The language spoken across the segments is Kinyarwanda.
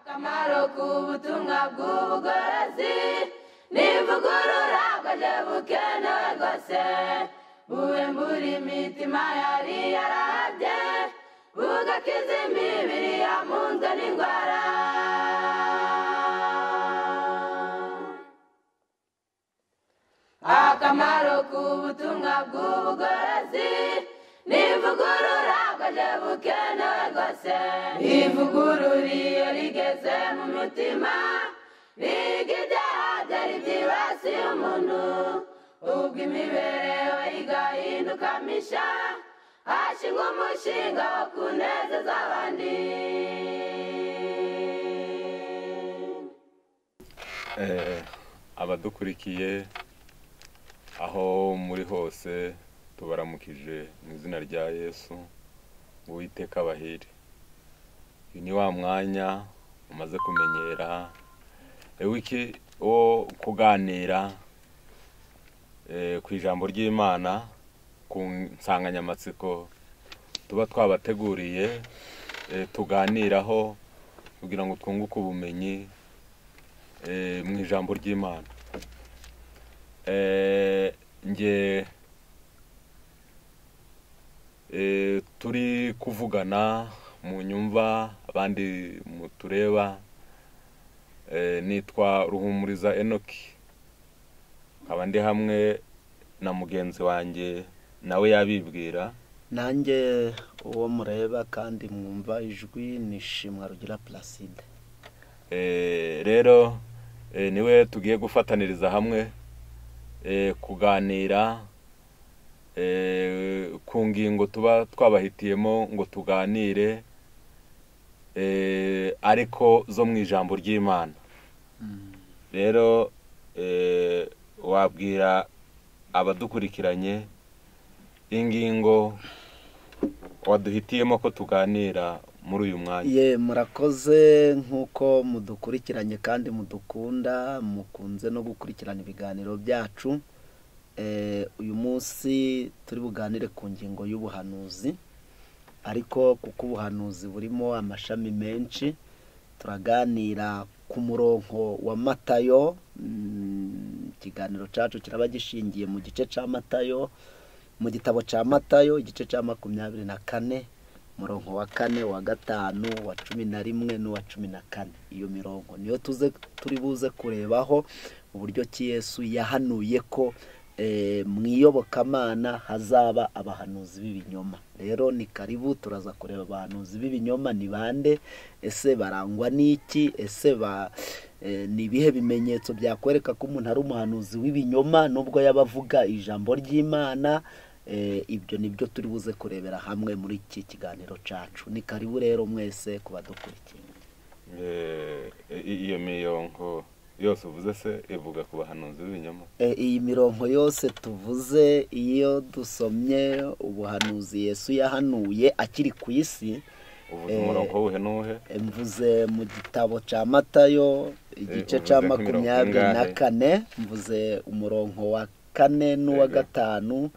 akamaro k'ubutumwa bw'ubugorozi n'ivugurura bwaje bukenewe rwose buwembura imitima yari yarabye bugakiza imibiri yamunzwe n'indwara. Akamaro k'ubutumwa bw'ubugorozi n'ivugurura bwaje bukenewe rwose ivugurura iyo rigeze mu mutima riga ibyaha byari byibasiye umuntu ubwo imibereho igahinduka misha hashingwa umushinga wo kunezeza abandi. Abadukurikiye aho muri hose tubaramukije mu izina rya Yesu Uwiteka abahire. Uyu ni wa mwanya umaze kumenyera wiki wo kuganira ku ijambo ry'Imana ku nsanganyamatsiko tuba twabateguriye tuganiraho kugira ngo twunguke ubumenyi mu ijambo ry'Imana. Nge turi kuvugana mu nyumva abandi mutureba nitwa Ruhumuriza Enoki nkaba ndi hamwe na mugenzi wanjye nawe yabibwira. Nanjye uwo mureba kandi mwumva ijwi nishimwa Rugira Placide. Rero niwe tugiye gufataniriza hamwe kuganira ku ngingo tuba twabahitiyemo ngo tuganire ariko zo mu ijambo ry'Imana. Rero wabwira abadukurikiranye ingingo waduhitiyemo ko tuganira muri uyu mwanya. Murakoze nk'uko mudukurikiranye kandi mudukunda mukunze no gukurikirana ibiganiro byacu. Uyu munsi turi buganire ku ngingo y'ubuhanuzi, ariko kuko ubuhanuzi burimo amashami menshi turaganira ku murongo wa Matayo. Ikiganiro cyacu kiraba gishingiye mu gice cya Matayo, mu gitabo cya Matayo igice cya 24 umurongo wa 4 wa 5 wa 11 n'uwa 14. Iyo mirongo niyo turi buze kurebaho uburyo ki Yesu yahanuye ko mu iyobokamana hazaba abahanuzi b'ibinyoma. Rero ni karibu turaza kureba abahanuzi b'ibinyoma ni bande, ese barangwa n'iki, ese ni ibihe bimenyetso byakwereka ko umuntu ari umuhanuzi w'ibinyoma nubwo yabavuga ijambo ry'Imana. Ibyo nibyo turi buze kurebera hamwe muri iki kiganiro cyacu. Ni karibu rero mwese kubadukurikiye. Iyo mirongo yose uvuze se ivuga ku bahanuzi b'ibinyoma? Iyi mirongo yose tuvuze iyo dusomye ubuhanuzi Yesu yahanuye akiri ku isi. Uvuze umurongo wuhe n'uhe? Mvuze mu gitabo cya Matayo igice cya 24, mvuze umurongo wa 4 n'uwa 5,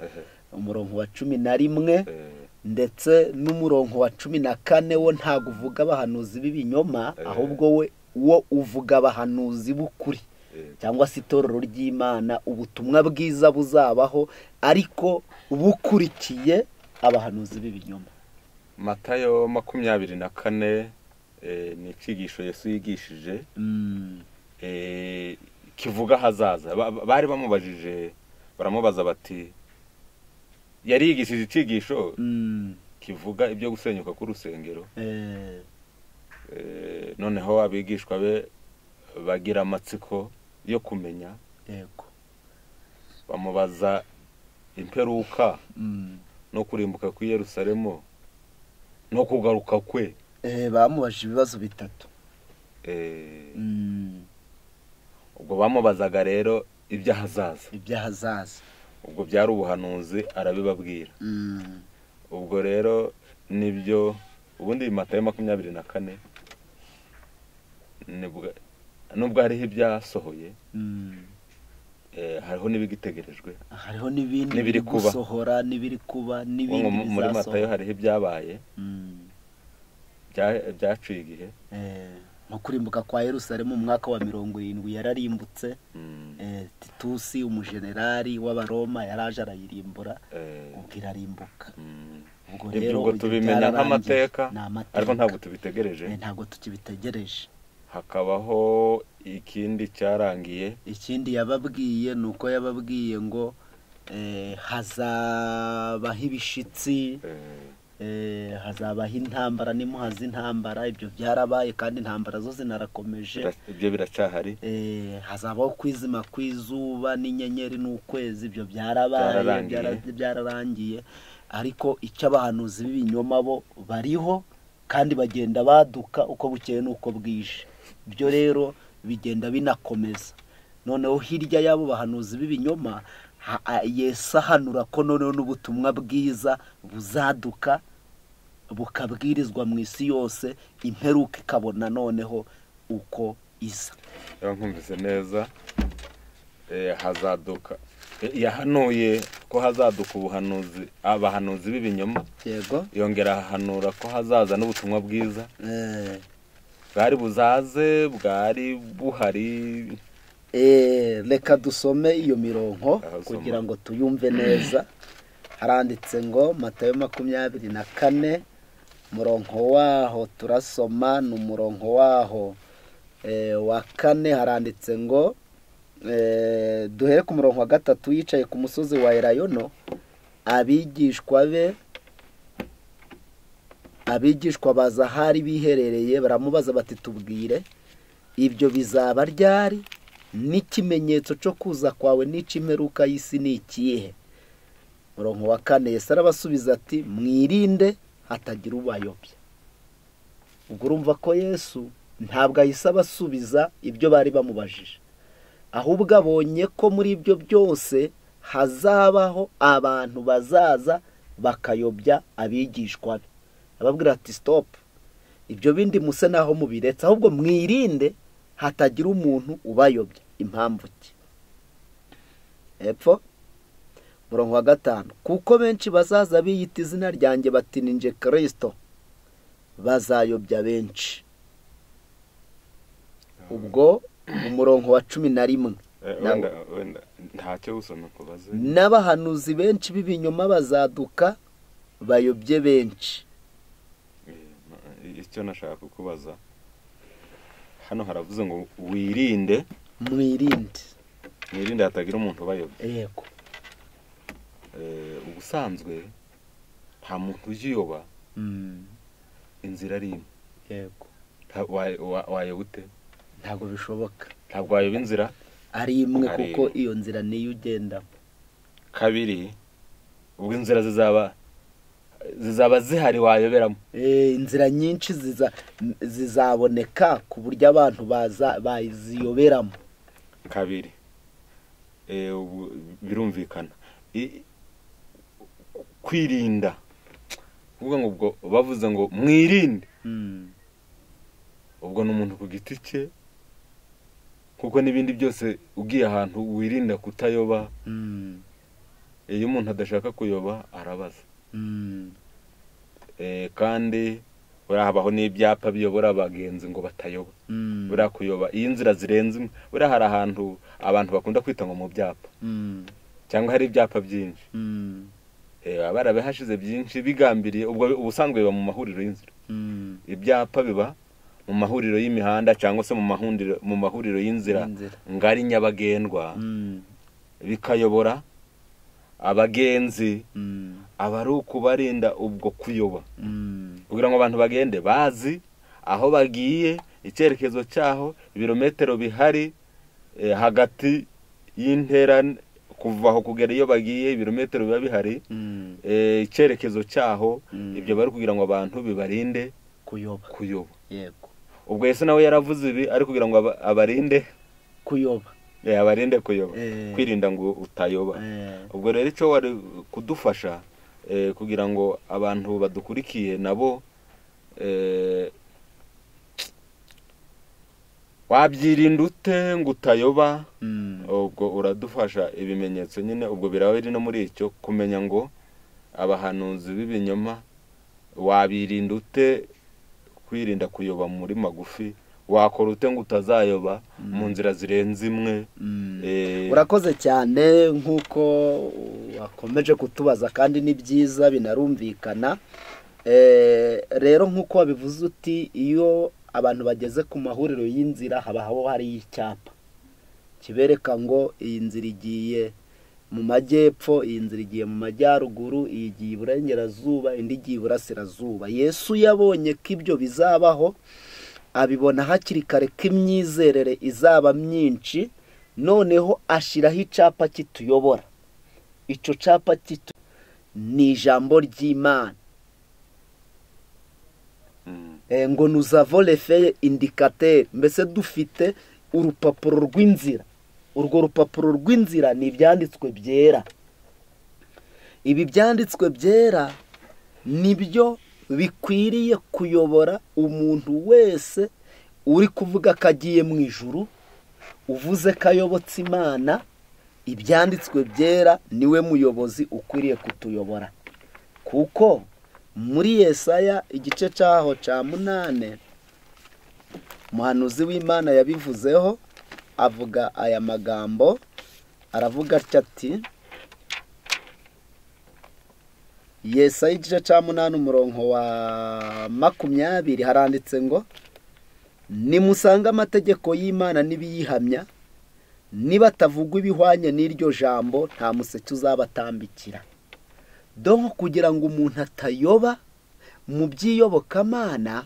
umurongo wa 11 ndetse n'umurongo wa 14. Wo ntago uvuga abahanuzi b'ibinyoma, ahubwo wo uvuga abahanuzi b'ukuri cyangwa se itorero ry'Imana, ubutumwa bwiza buzabaho ariko bukurikiye abahanuzi b'ibinyoma. Matayo 24 ni icigisho Yesu yigishije kivuga hazaza. Bari bamubajije baramubaza bati yari yigishije icigisho kivuga ibyo gusenyuka k'urusengero. Noneho abigishwa be bagira amatsiko yo kumenya. Yego. Bamubaza imperuka no kurimbuka ku Yerusalemu no kugaruka kwe. Bamubaje ibibazo bitatu. Ubwo bamubazaga rero ibyahazaza. Ubwo byari ubuhanuzi arabibabwira. Ubwo rero nibyo ubundi Matayo 24 nubwo hariho ibyasohoye, hariho n'ibigitegerejwe, hariho n'ibindi biri gusohora n'ibiri kuba n'ibindi bizasohora. Muri Matayo hariho ibyabaye byaciye igihe, nko kurimbuka kwa Yerusalemu mu mwaka wa 70 yararimbutse. Titusi umujenerali w'abaroma yaraje arayirimbura, ubwo irarimbuka. Ubwo rero tubimenya nk'amateka, ariko ntabwo tubitegereje. Ntabwo tukibitegereje. Hakabaho ikindi cyarangiye. Ikindi yababwiye nuko yababwiye ngo hazabaho ibishitsi, hazabaho intambara, nimuhaza intambara. Ibyo byarabaye kandi intambara zo zinarakomeje, ibyo biracahari. Hazabaho kwizima kw'izuba n'inyenyeri n'ukwezi, ibyo byarabaye, byararangiye. Ariko icyo abahanuzi b'ibinyoma bo bariho kandi bagenda baduka uko bukeye n'uko bwije. Ibyo rero bigenda binakomeza. Noneho hirya y'abo bahanuzi b'ibinyoma, Yesu ahanura ko noneho n'ubutumwa bwiza buzaduka bukabwirizwa mu isi yose, imperuka ikabona noneho uko isa. Nkumvise neza. Hazaduka, yahanuye ko hazaduka ubuhanuzi, abahanuzi b'ibinyoma. Yego. Yongera ahanura ko hazaza n'ubutumwa bwiza. Bwari buzaze, bwari buhari. Reka dusome iyo mirongo kugira ngo tuyumve neza. Haranditse ngo Matayo 24 murongo waho turasoma n'umurongo waho wa 4. Haranditse ngo duhere ku murongo wa 3. Yicaye ku musozi wa Elayono, abigishwa baza hari biherereye, baramubaza bati tubwire ibyo bizaba ryari, n'ikimenyetso cyo kuza kwawe n'icimperuka y'isi ni ikihe? Murongo wa 4 Yesu arabasubiza ati mwirinde hatagira ubayobya. Ubwo urumva ko Yesu ntabwo ahise abasubiza ibyo bari bamubajije, ahubwo abonye ko muri ibyo byose hazabaho abantu bazaza bakayobya abigishwa be. Ababwira ati stop, ibyo bindi muse naho mubiretse, ahubwo mwirinde hatagira umuntu ubayobya. Impamvu ki? Epfo murongo wa 5 kuko benshi bazaza biyita izina ryanjye bati ni nje Kristo, bazayobya benshi. Ubwo umurongo wa 11 wenda ntacyo usoma kubaze. N'abahanuzi benshi b'ibinyoma bazaduka bayobye benshi. Icyo nashaka kukubaza hano haravuze ngo wirinde, mwirinde hatagira umuntu ubayobya. Yego. Ubusanzwe nta muntu ujiyoba inzira ari imwe. Yego. Wayoba ute? Ntabwo bishoboka. Ntabwo wayoba inzira ari imwe, kuko iyo nzira niyo ugendamo. Kabiri, ubwo inzira zizaba zihari wayoberamo. Inzira nyinshi zizaboneka ku buryo abantu baziyoberamo. Kabiri, birumvikana. Kwirinda, ubwo ngo bavuze ngo mwirinde, ubwo n'umuntu ku giti cye, kuko n'ibindi byose ugiye ahantu wirinda kutayoba. Iyo umuntu adashaka kuyoba arabaza. Kandi habaho n'ibyapa biyobora abagenzi ngo batayoba. Buriya kuyoba iyo inzira zirenze imwe, buriya hari ahantu abantu bakunda kwita ngo mu byapa, cyangwa hari ibyapa byinshi. Barabihashize byinshi bigambiriye. Ubwo ubusanzwe biba mu mahuriro y'inzira. Ibyapa biba mu mahuriro y'imihanda cyangwa se mu mahuriro y'inzira ngari nyabagendwa, bikayobora abagenzi. Aba ari ukubarinda ubwo kuyoba, kugira ngo abantu bagende bazi aho bagiye, icyerekezo cyaho, ibirometero bihari hagati y'intera kuva aho kugera iyo bagiye, ibirometero biba bihari, icyerekezo cyaho. Ibyo bari kugira ngo abantu bibarinde kuyoba. Yego. Ubwo Yesu nawe yaravuze ibi ari kugira ngo abarinde kuyoba. Abarinde kuyoba, kwirinda ngo utayoba. Ubwo rero icyo wari kudufasha kugira ngo abantu badukurikiye nabo wabyirinda ute ngo utayoba. Ubwo uradufasha ibimenyetso nyine. Ubwo biraba biri no muri icyo kumenya ngo abahanuzi b'ibinyoma wabirinda ute, kwirinda kuyoba muri magufi, wakora ute ngo utazayoba mu nzira zirenze imwe. Urakoze cyane nk'uko wakomeje kutubaza kandi ni byiza binarumvikana. Rero nk'uko wabivuze uti iyo abantu bageze ku mahuriro y'inzira habaho hari icyapa kibereka ngo iyi nzira igiye mu majyepfo, iyi nzira igiye mu majyaruguru, iyi igiye iburengerazuba, indi igiye iburasirazuba. Yesu yabonye ko ibyo bizabaho, abibona hakiri kare ko imyizerere izaba myinshi, noneho ashyiraho icyapa kituyobora. Icyo cyapa ni ijambo ry'Imana. Ngo nous avons les faits indicateurs, mbese dufite urupapuro rw'inzira. Urwo rupapuro rw'inzira ni ibyanditswe byera. Ibi byanditswe byera nibyo bikwiriye kuyobora umuntu wese uri kuvuga ko agiye mu ijuru, uvuze ko ayobotse Imana. Ibyanditswe byera niwe muyobozi ukwiriye kutuyobora, kuko muri Yesaya igice cyaho cya 8 umuhanuzi w'Imana yabivuzeho, avuga aya magambo, aravuga ati Yesaya igice cya 8 umurongo wa 20 haranditse ngo nimusanga amategeko y'Imana nibiyihamya, niba atavugwa ibihwanye n'iryo jambo nta museke uzabatambikira. Donc kugira ngo umuntu atayoba mu by'iyobokamana,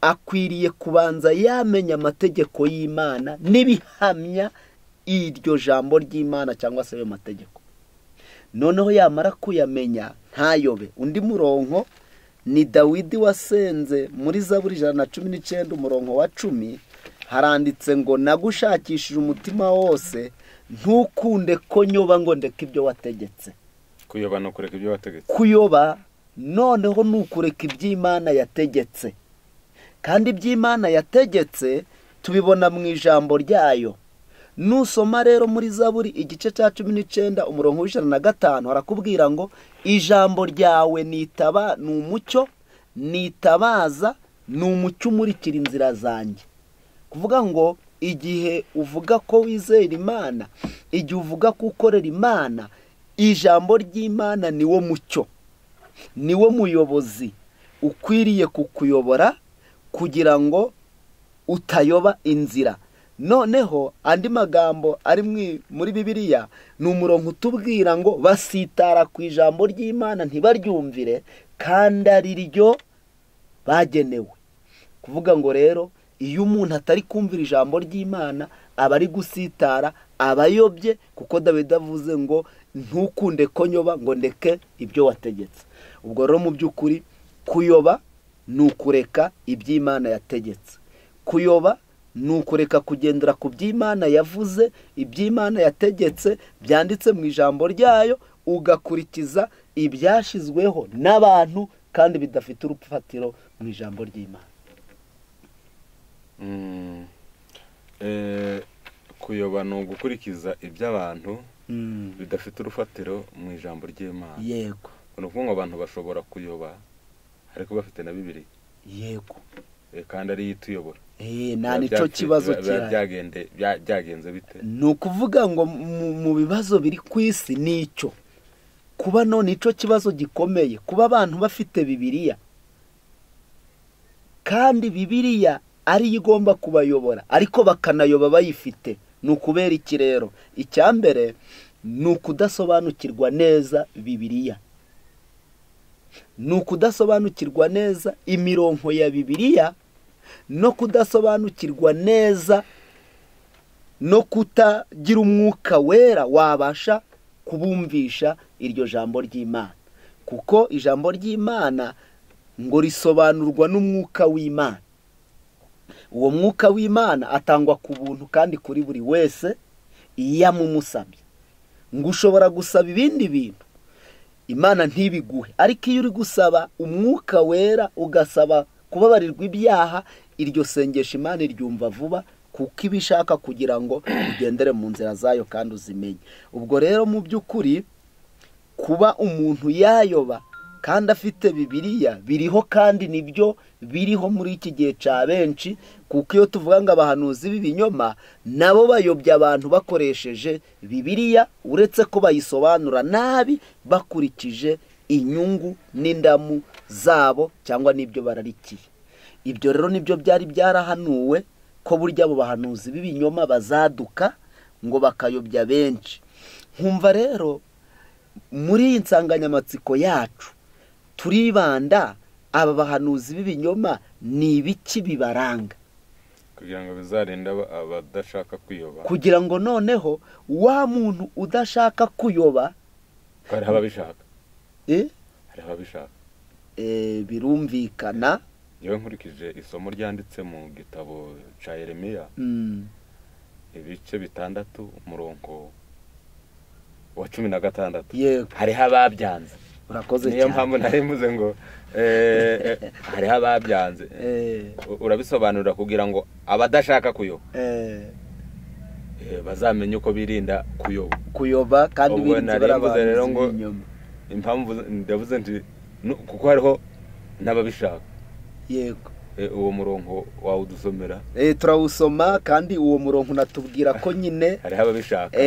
akwiriye kubanza yamenya amategeko y'Imana nibihamya iryo jambo ry'Imana cyangwa se ayo mategeko. Noneho yamara kuyamenya ntayobe. Undi murongo ni Dawidi wasenze muri Zaburi 119 umurongo wa 10, haranditse ngo nagushakishije umutima wose, ntukunde ko nyoba ngo ndeke ibyo wategetse. Kuyoba no kureka ibyo wategetse. Kuyoba noneho nukureka iby'Imana yategetse. Kandi iby'Imana yategetse tubibona mu ijambo ryayo. Nusoma rero muri Zaburi igice cya 19 umurongo wa 105 harakubwira ngo ijambo ryawe nitaba n'umucyo, nitabaza n'umucyo umurikira inzira zanjye. Kuvuga ngo igihe uvuga ko wizera Imana, igihe uvuga ko ukorera Imana, ijambo ry'Imana niwo mucyo, niwo muyobozi ukwiriye kukuyobora kugira ngo utayoba inzira. Noneho andi magambo ari muri Bibiliya ni umurongo utubwira ngo basitara ku ijambo ry'Imana ntibaryumvire kandi ari ryo bagenewe. Kuvuga ngo rero iyo umuntu atari kumvira ijambo ry'Imana aba ari gusitara, abayobye, kuko Dawidi avuze ngo ntukunde ko nyoba ngo ndeke ibyo wategetse. Ubwo rero mu by'ukuri kuyoba ni ukureka iby'Imana yategetse. Kuyoba ni ukureka kugendera ku by'Imana yavuze, iby'Imana yategetse byanditse mu ijambo ryayo, ugakurikiza ibyashizweho n'abantu kandi bidafite urufatiro mu ijambo ry'Imana. Kuyoba ni ugukurikiza iby'abantu bidafite urufatiro mu ijambo ry'Imana. Yego. Ni ukuvuga ngo abantu bashobora kuyoba ariko bafite na Bibiliya. Yego. Kandi ari ituyobora. Nta nicyo kibazo byagenze bite? Ni ukuvuga ngo mu bibazo biri ku isi nicyo kuba none icyo kibazo gikomeye, kuba abantu bafite Bibiliya kandi Bibiliya ari igomba kubayobora ariko bakanayoba bayifite. Ni ukubera iki rero? Icyambere ni ukudasobanukirwa neza Bibiliya, ni ukudasobanukirwa neza imirongo ya Bibiliya, no kudasobanukirwa neza no kutagira umwuka wera wabasha kubumvisha iryo jambo ry'Imana, kuko ijambo ry'Imana ngo risobanurwa n'umwuka w'Imana. Uwo mwuka w'Imana atangwa ku buntu kandi kuri buri wese iyo amumusabye. Ngo ushobora gusaba ibindi bintu Imana ntibiguhe, ariko iyo uri gusaba umwuka wera ugasaba kubabarirwa ibyaha, iryo sengesho Imana iryumva vuba kuko ibishaka kugira ngo ugendere mu nzira zayo kandi uzimenye. Ubwo rero mu by'ukuri kuba umuntu yayoba kandi afite bibiliya biriho, kandi nibyo biriho muri iki gihe cya benshi, kuko iyo tuvuga ngo abahanuzi b'ibinyoma nabo bayobya abantu bakoresheje bibiliya, uretse ko bayisobanura nabi bakurikije inyungu n'indamu zabo cyangwa n'ibyo bararikiye. Ibyo rero nibyo byari byarahanuwe ko burya abo bahanuzi b'ibinyoma bazaduka ngo bakayobya benshi. Nkumva rero muri iyi nsanganyamatsiko yacu turibanda aba bahanuzi b'ibinyoma ni ibiki bibaranga, kugira ngo bizarinda abadashaka kuyoba, kugira ngo noneho wa muntu udashaka kuyoba, hari ababishaka hari ababishaka birumvikana. yewe nkurikije isomo ryanditse mu gitabo cya Yeremiya ibice 6 umurongo wa 16, yego hariho ababyanze. urakoze niyo cyane. mpamvu nari mvuze ngo hariho ababyanze. Urabisobanura kugira ngo abadashaka kuyoba bazamenye uko birinda kuyoba kandi birinze barabaza rero ngo impamvu ndavuze nti kuko hariho n'ababishaka. Yego uwo murongo wawe udusomera? turawusoma, kandi uwo murongo unatubwira ko nyine hariho ababishaka.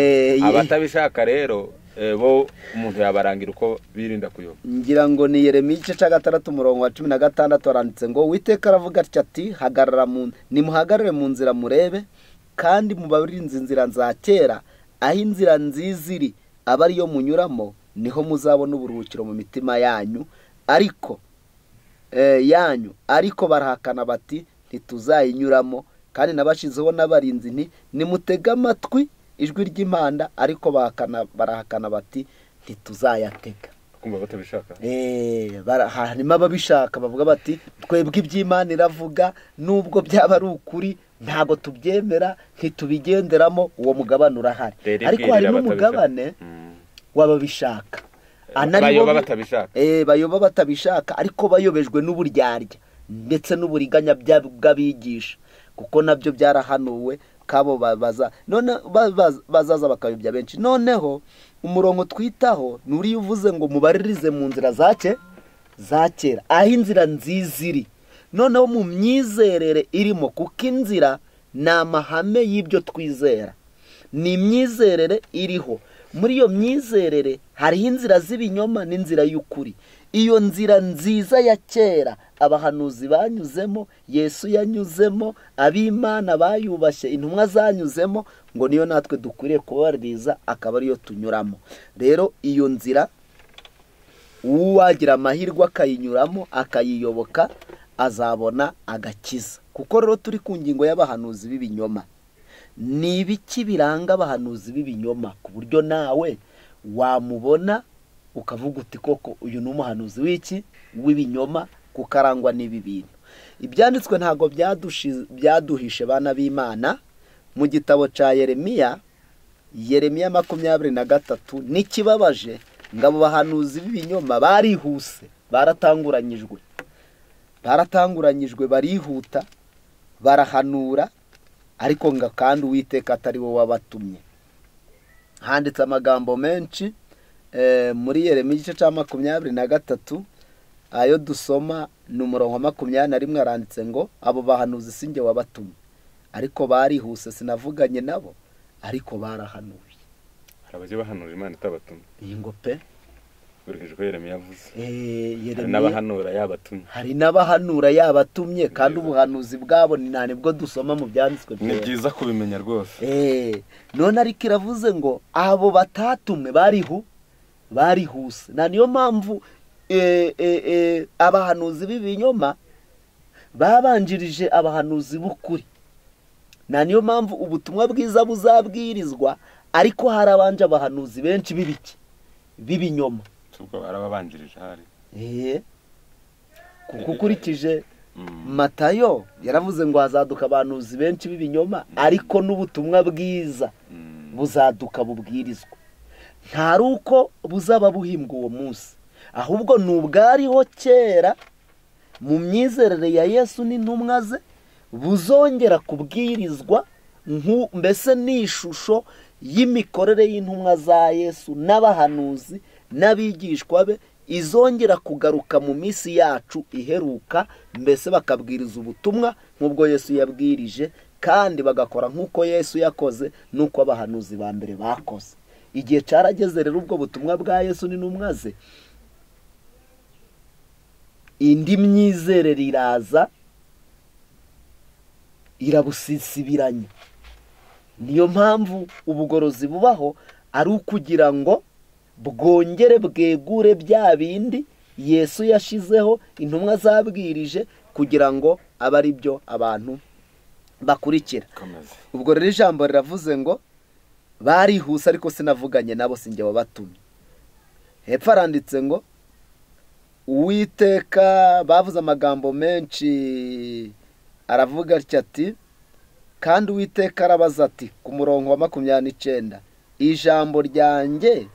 Abatabishaka rero bo umuntu yabarangira uko birinda kuyoba. ngira ngo ni Yeremiya igice cya 6 umurongo wa 16 aranditse ngo Uwiteka aravuga ati nimuhagarare mu nzira murebe, kandi mubarinze inzira za kera, aho inzira nziza iri aba ariyo munyuramo, niho muzabona uburuhukiro mu mitima yanyu. Ariko barahakana bati ntituzayinyuramo, kandi nabashizeho n'abarinzi nti nimutega amatwi ijwi ry'impanda, ariko barahakana bati ntituzayatega. Kumva batabishaka? Harimo ababishaka bavuga bati twebwe iby'Imana iravuga nubwo byaba ari ukuri ntago tubyemera, ntitubigenderamo. Uwo mugabane urahari, ariko hari n'umugabane w'ababishaka, bayoba batabishaka, ariko bayobejwe n'uburyarya ndetse n'uburiganya bw'abigisha, kuko nabyo byarahanuwe kabo bazaza bakayobya benshi. Noneho umurongo twitaho nuri uvuze ngo mubaririze mu nzira za kera, aho inzira nziza iri. Noneho mu myizerere irimo, kuko inzira ni amahame y'ibyo twizera, ni imyizerere iriho. Muri iyo myizerere hariho inzira z'ibinyoma n'inzira y'ukuri. Iyo nzira nziza ya kera abahanuzi banyuzemo, Yesu yanyuzemo, ab'Imana bayubashye, intumwa zanyuzemo, ngo niyo natwe dukwiriye kubaririza, akaba ariyo tunyuramo. Rero iyo nzira uwagira amahirwe akayinyuramo akayiyoboka azabona agakiza. Kuko rero turi ku ngingo y'abahanuzi b'ibinyoma. Ni ibiki biranga abahanuzi b'ibinyoma ku buryo nawe wamubona ukavuga uti koko uyu ni umuhanuzi w'ibinyoma, kuko arangwa n'ibi bintu? Ibyanditswe ntago byaduhishe bana b'Imana. Mu gitabo cya Yeremiya 23 n'ikibabaje ngo abo bahanuzi b'ibinyoma barihuse, baratanguranyijwe barihuta barahanura, ariko ngo kandi Uwiteka atari wo wabatumye. Handitse amagambo menshi muri Yeremiya igice cya 23, ayo dusoma ni umurongo wa 21, aranditse ngo abo bahanuzi sinjye wabatumye, ariko barihuse sinavuganye nabo, ariko barahanuye. Hari abajya bahanura Imana itabatumye? Iyi ngo pe urikije ko Yeremiya yavuze hari n'abahanura yabatumye, kandi ubuhanuzi bwabo ni nibwo dusoma mu byanditswe. Ni byiza kubimenya rwose. None ariko iravuze ngo abo batatumwe barihuse. Niyo mpamvu abahanuzi b'ibinyoma babanjirije abahanuzi b'ukuri. Niyo mpamvu ubutumwa bwiza buzabwirizwa, ariko harabanje abahanuzi benshi b'ibinyoma. Ubwo arababanjirije hari kuko ukurikije Matayo yaravuze ngo hazaduka abahanuzi benshi b'ibinyoma, ariko n'ubutumwa bwiza buzaduka bubwirizwa. Ntari uko buzaba buhimbwa uwo munsi, ahubwo ni ubwariho kera mu myizerere ya Yesu n'intumwa ze, buzongera kubwirizwa. Mbese ni ishusho y'imikorere y'intumwa za Yesu n'abahanuzi n'abigishwa be, izongera kugaruka mu minsi yacu iheruka, mbese bakabwiriza ubutumwa nk'ubwo Yesu yabwirije, kandi bagakora nk'uko Yesu yakoze n'uko abahanuzi ba mbere bakoze. Igihe cyarageze rero ubwo butumwa bwa Yesu n'intumwa ze, indi myizerere iraza irabusisibiranya. Niyo mpamvu ubugorozi bubaho ari ukugira ngo bwongere bwegure bya bindi Yesu yashizeho, intumwa zabwirije, kugira ngo abe ari byo abantu bakurikira. Ubwo rero ijambo riravuze ngo barihuse ariko sinavuganye nabo, sinjye wabatumye. Hepfo aranditse ngo Uwiteka, bavuze amagambo menshi, aravuga ati kandi Uwiteka arabaza ati ku murongo wa 29, ijambo ryanjye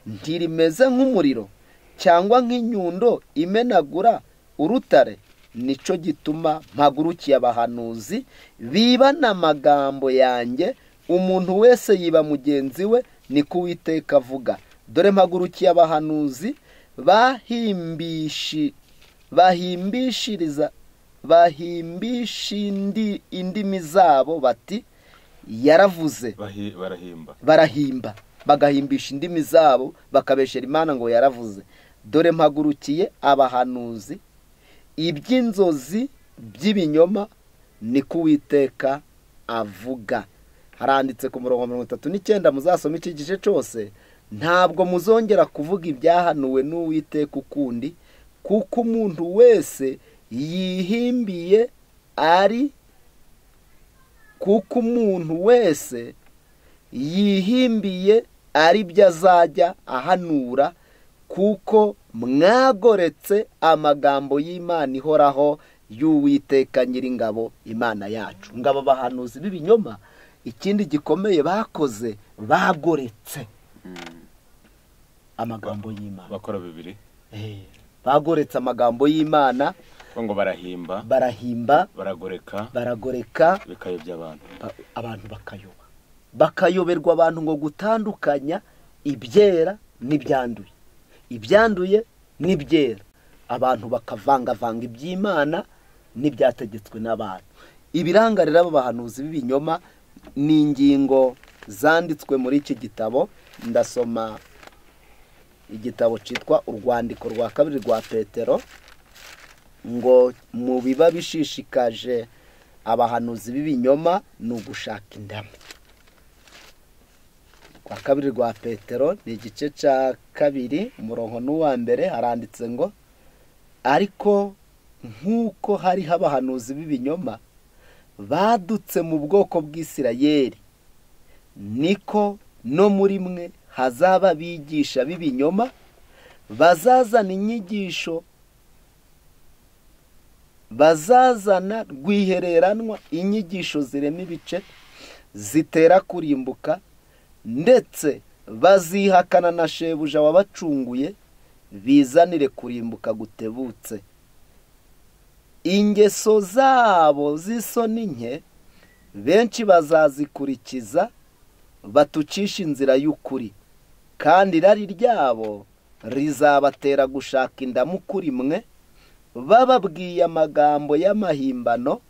ntirimeze nk'umuriro cyangwa nk'inyundo imenagura urutare, nico gituma mpagurukiye abahanuzi bibana amagambo yanjye, umuntu wese yiba mugenzi we, niko Uwiteka avuga. Dore mpagurukiye abahanuzi bahimbisha indimi zabo bati yaravuze. Barahimba bagahimbisha indimi zabo bakabeshera Imana ngo yaravuze. Dore mpagurukiye abahanuzi iby'inzozi by'ibinyoma, niko Uwiteka avuga. Haranditse ku murongo wa 39, muzasoma iki gice cyose. Ntabwo muzongera kuvuga ibyahanuwe n'Uwiteka ukundi, kuko umuntu wese yihimbiye ari byo azajya ahanura, kuko mwagoretse amagambo y'Imana ihoraho y'Uwiteka Nyiringabo, Imana yacu. Ngabo bahanuzi b'ibinyoma, ikindi gikomeye bakoze, bagoretse amagambo y'Imana. Bakora bibiri, bagoretse amagambo y'Imana, ngo barahimba, baragoreka, bikayobya abantu bakayoberwa abantu ngo gutandukanya ibyera n'ibyanduye, ibyanduye n'ibyera. Abantu bakavangavanga iby'Imana n'ibyategetswe n'abantu. Ibirangarira abahanuzi b'ibinyoma ni ingingo zanditswe muri iki gitabo. Ndasoma igitabo cyitwa urwandiko rwa 2 rwa Petero, ngo mu biba bishishikaje abahanuzi b'ibinyoma ni ugushaka indamu. Kwa 2 rwa Petero ni igice cya 2 umurongo n'uwa mbere, haranditse ngo ariko nk'uko hariho abahanuzi b'ibinyoma badutse mu bwoko bw'Isirayeli, niko no muri mwe hazaba bigisha b'ibinyoma, bazazana rwihereranwa inyigisho zirema ibice, zitera kurimbuka, ndetse bazihakana na shebuja wabacunguye, bizanire kurimbuka gutebutse. Ingeso zabo z'isoni nke benshi bazazikurikiza, batucisha inzira y'ukuri, kandi irari ryabo rizabatera gushaka indamu kuri mwe, bababwiye amagambo y'amahimbano,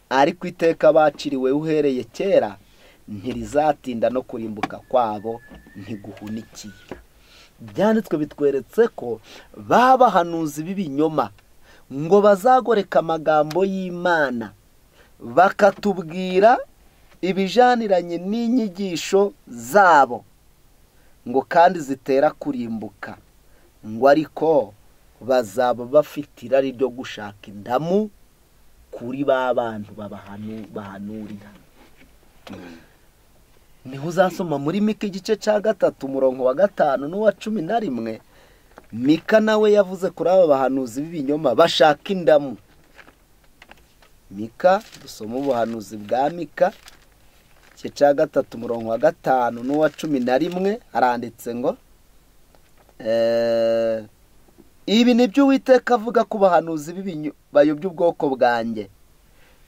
ariko iteka baciriwe uhereye kera ntirizatinda, no kurimbuka kwabo ntiguhunikiye. Byanditswe bitweretse ko babahanuzi b'ibinyoma ngo bazagoreka amagambo y'Imana, bakatubwira ibijaniranye n'inyigisho zabo, ngo kandi zitera kurimbuka, ngo ariko bazaba bafite irari ryo gushaka indamu kuri ba bantu bahanurira. Niho uzasoma muri Mika igice cya 3 umurongo wa 5 n'uwa 11. Mika nawe yavuze kuri aba bahanuzi b'ibinyoma bashaka indamu. Mika, dusoma ubuhanuzi bwa Mika igice cya 3 umurongo wa 5 n'uwa 11, haranditse ngo ibi nibyo Uwiteka avuga ku bahanuzi bayobya ubwoko bwanjye,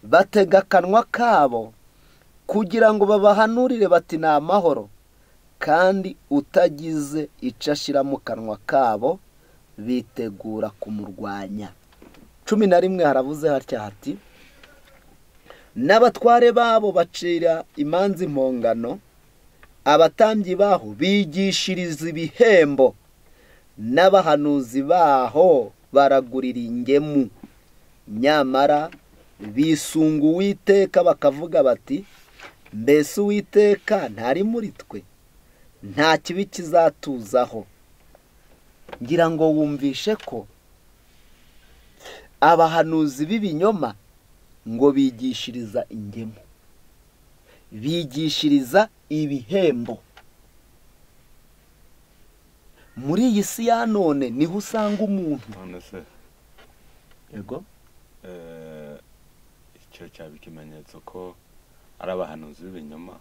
batega akanwa kabo kugira ngo babahanurire bati ni amahoro, kandi utagize icyo ashyira mu kanwa kabo bitegura kumurwanya. 11 haravuze hatya hati n'abatware babo bacira imanza impongano, abatambyi baho bigishiriza ibihembo, n'abahanuzi baho baragurira ingemu. Nyamara bisunga Uwiteka bakavuga bati, mbese Uwiteka ntari muri twe, nta kibi kizatuzaho. Ngira ngo wumvishe ko abahanuzi b'ibinyoma ngo bigishiriza ingemu, bigishiriza ibihembo. Muri iyi si ya none niho usanga umuntu none se yego icyo cyaba ikimenyetso ko ari abahanuzi b'ibinyoma.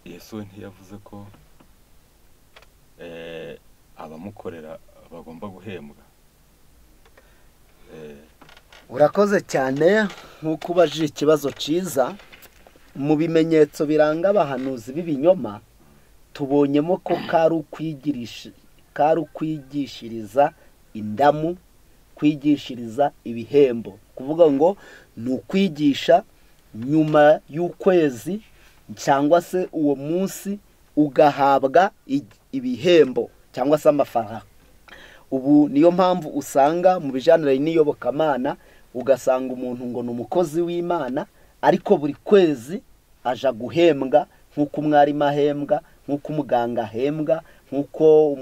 Yesu ntiyavuze ko abamukorera bagomba guhembwa? Urakoze cyane nk'uko ubajije ikibazo cyiza. Mu bimenyetso biranga abahanuzi b'ibinyoma tubonyemo ko kari ukwigishiriza indamu, kwigishiriza ibihembo. Kuvuga ngo ni ukwigisha nyuma y'ukwezi cyangwa se uwo munsi ugahabwa ibihembo cyangwa se amafaranga. Ubu niyo mpamvu usanga mu bijanire n'iyobokamana ugasanga umuntu ngo ni umukozi w'Imana, ariko buri kwezi aja guhembwa nk'uko umwarimu ahembwa, nk'uko umuganga ahembwa, nk'uko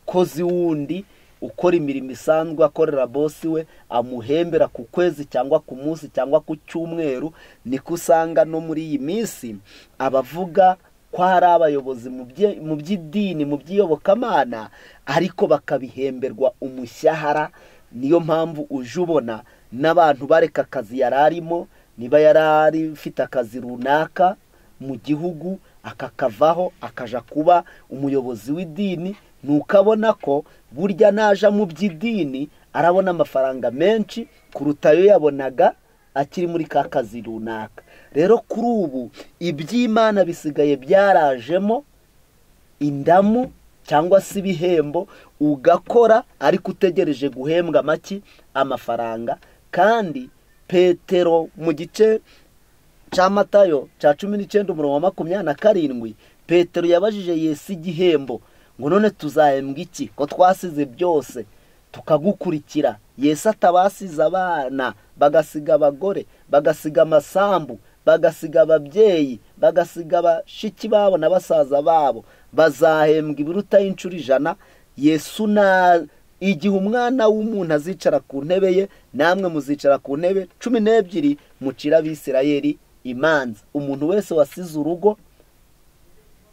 umukozi wundi ukora imirimo isanzwe akorera bosi we amuhembera ku kwezi cyangwa ku munsi cyangwa ku cyumweru. Niko usanga no muri iyi minsi abavuga ko hari abayobozi mu by'idini, mu by'iyobokamana, ariko bakabihemberwa umushahara. Niyo mpamvu uje ubona n'abantu bareka akazi yararimo, niba yarari ufite akazi runaka mu gihugu akakavaho akaja kuba umuyobozi w'idini, nukabona ko burya naja mu by'idini arabona amafaranga menshi kuruta yo yabonaga akiri muri ka kazi runaka. Rero kuri ubu iby'Imana bisigaye byarajemo indamu cyangwa se ibihembo, ugakora ariko utegereje guhembwa make amafaranga. Kandi Petero mu gice cya Matayo cya 19:27 Petero yabajije Yesu igihembo ngo none tuzahembwa iki ko twasize byose tukagukurikira? Yesu atabasize abana, bagasiga abagore, bagasiga amasambu, bagasiga ababyeyi, bagasiga abashiki babo na basaza babo, bazahembwa ibiruta inshuro 100. Yesu igihe umwana w'umuntu azicara ku ntebe ye, namwe muzicara ku ntebe 12 mucira Abisirayeli imanza. Umuntu wese wasize urugo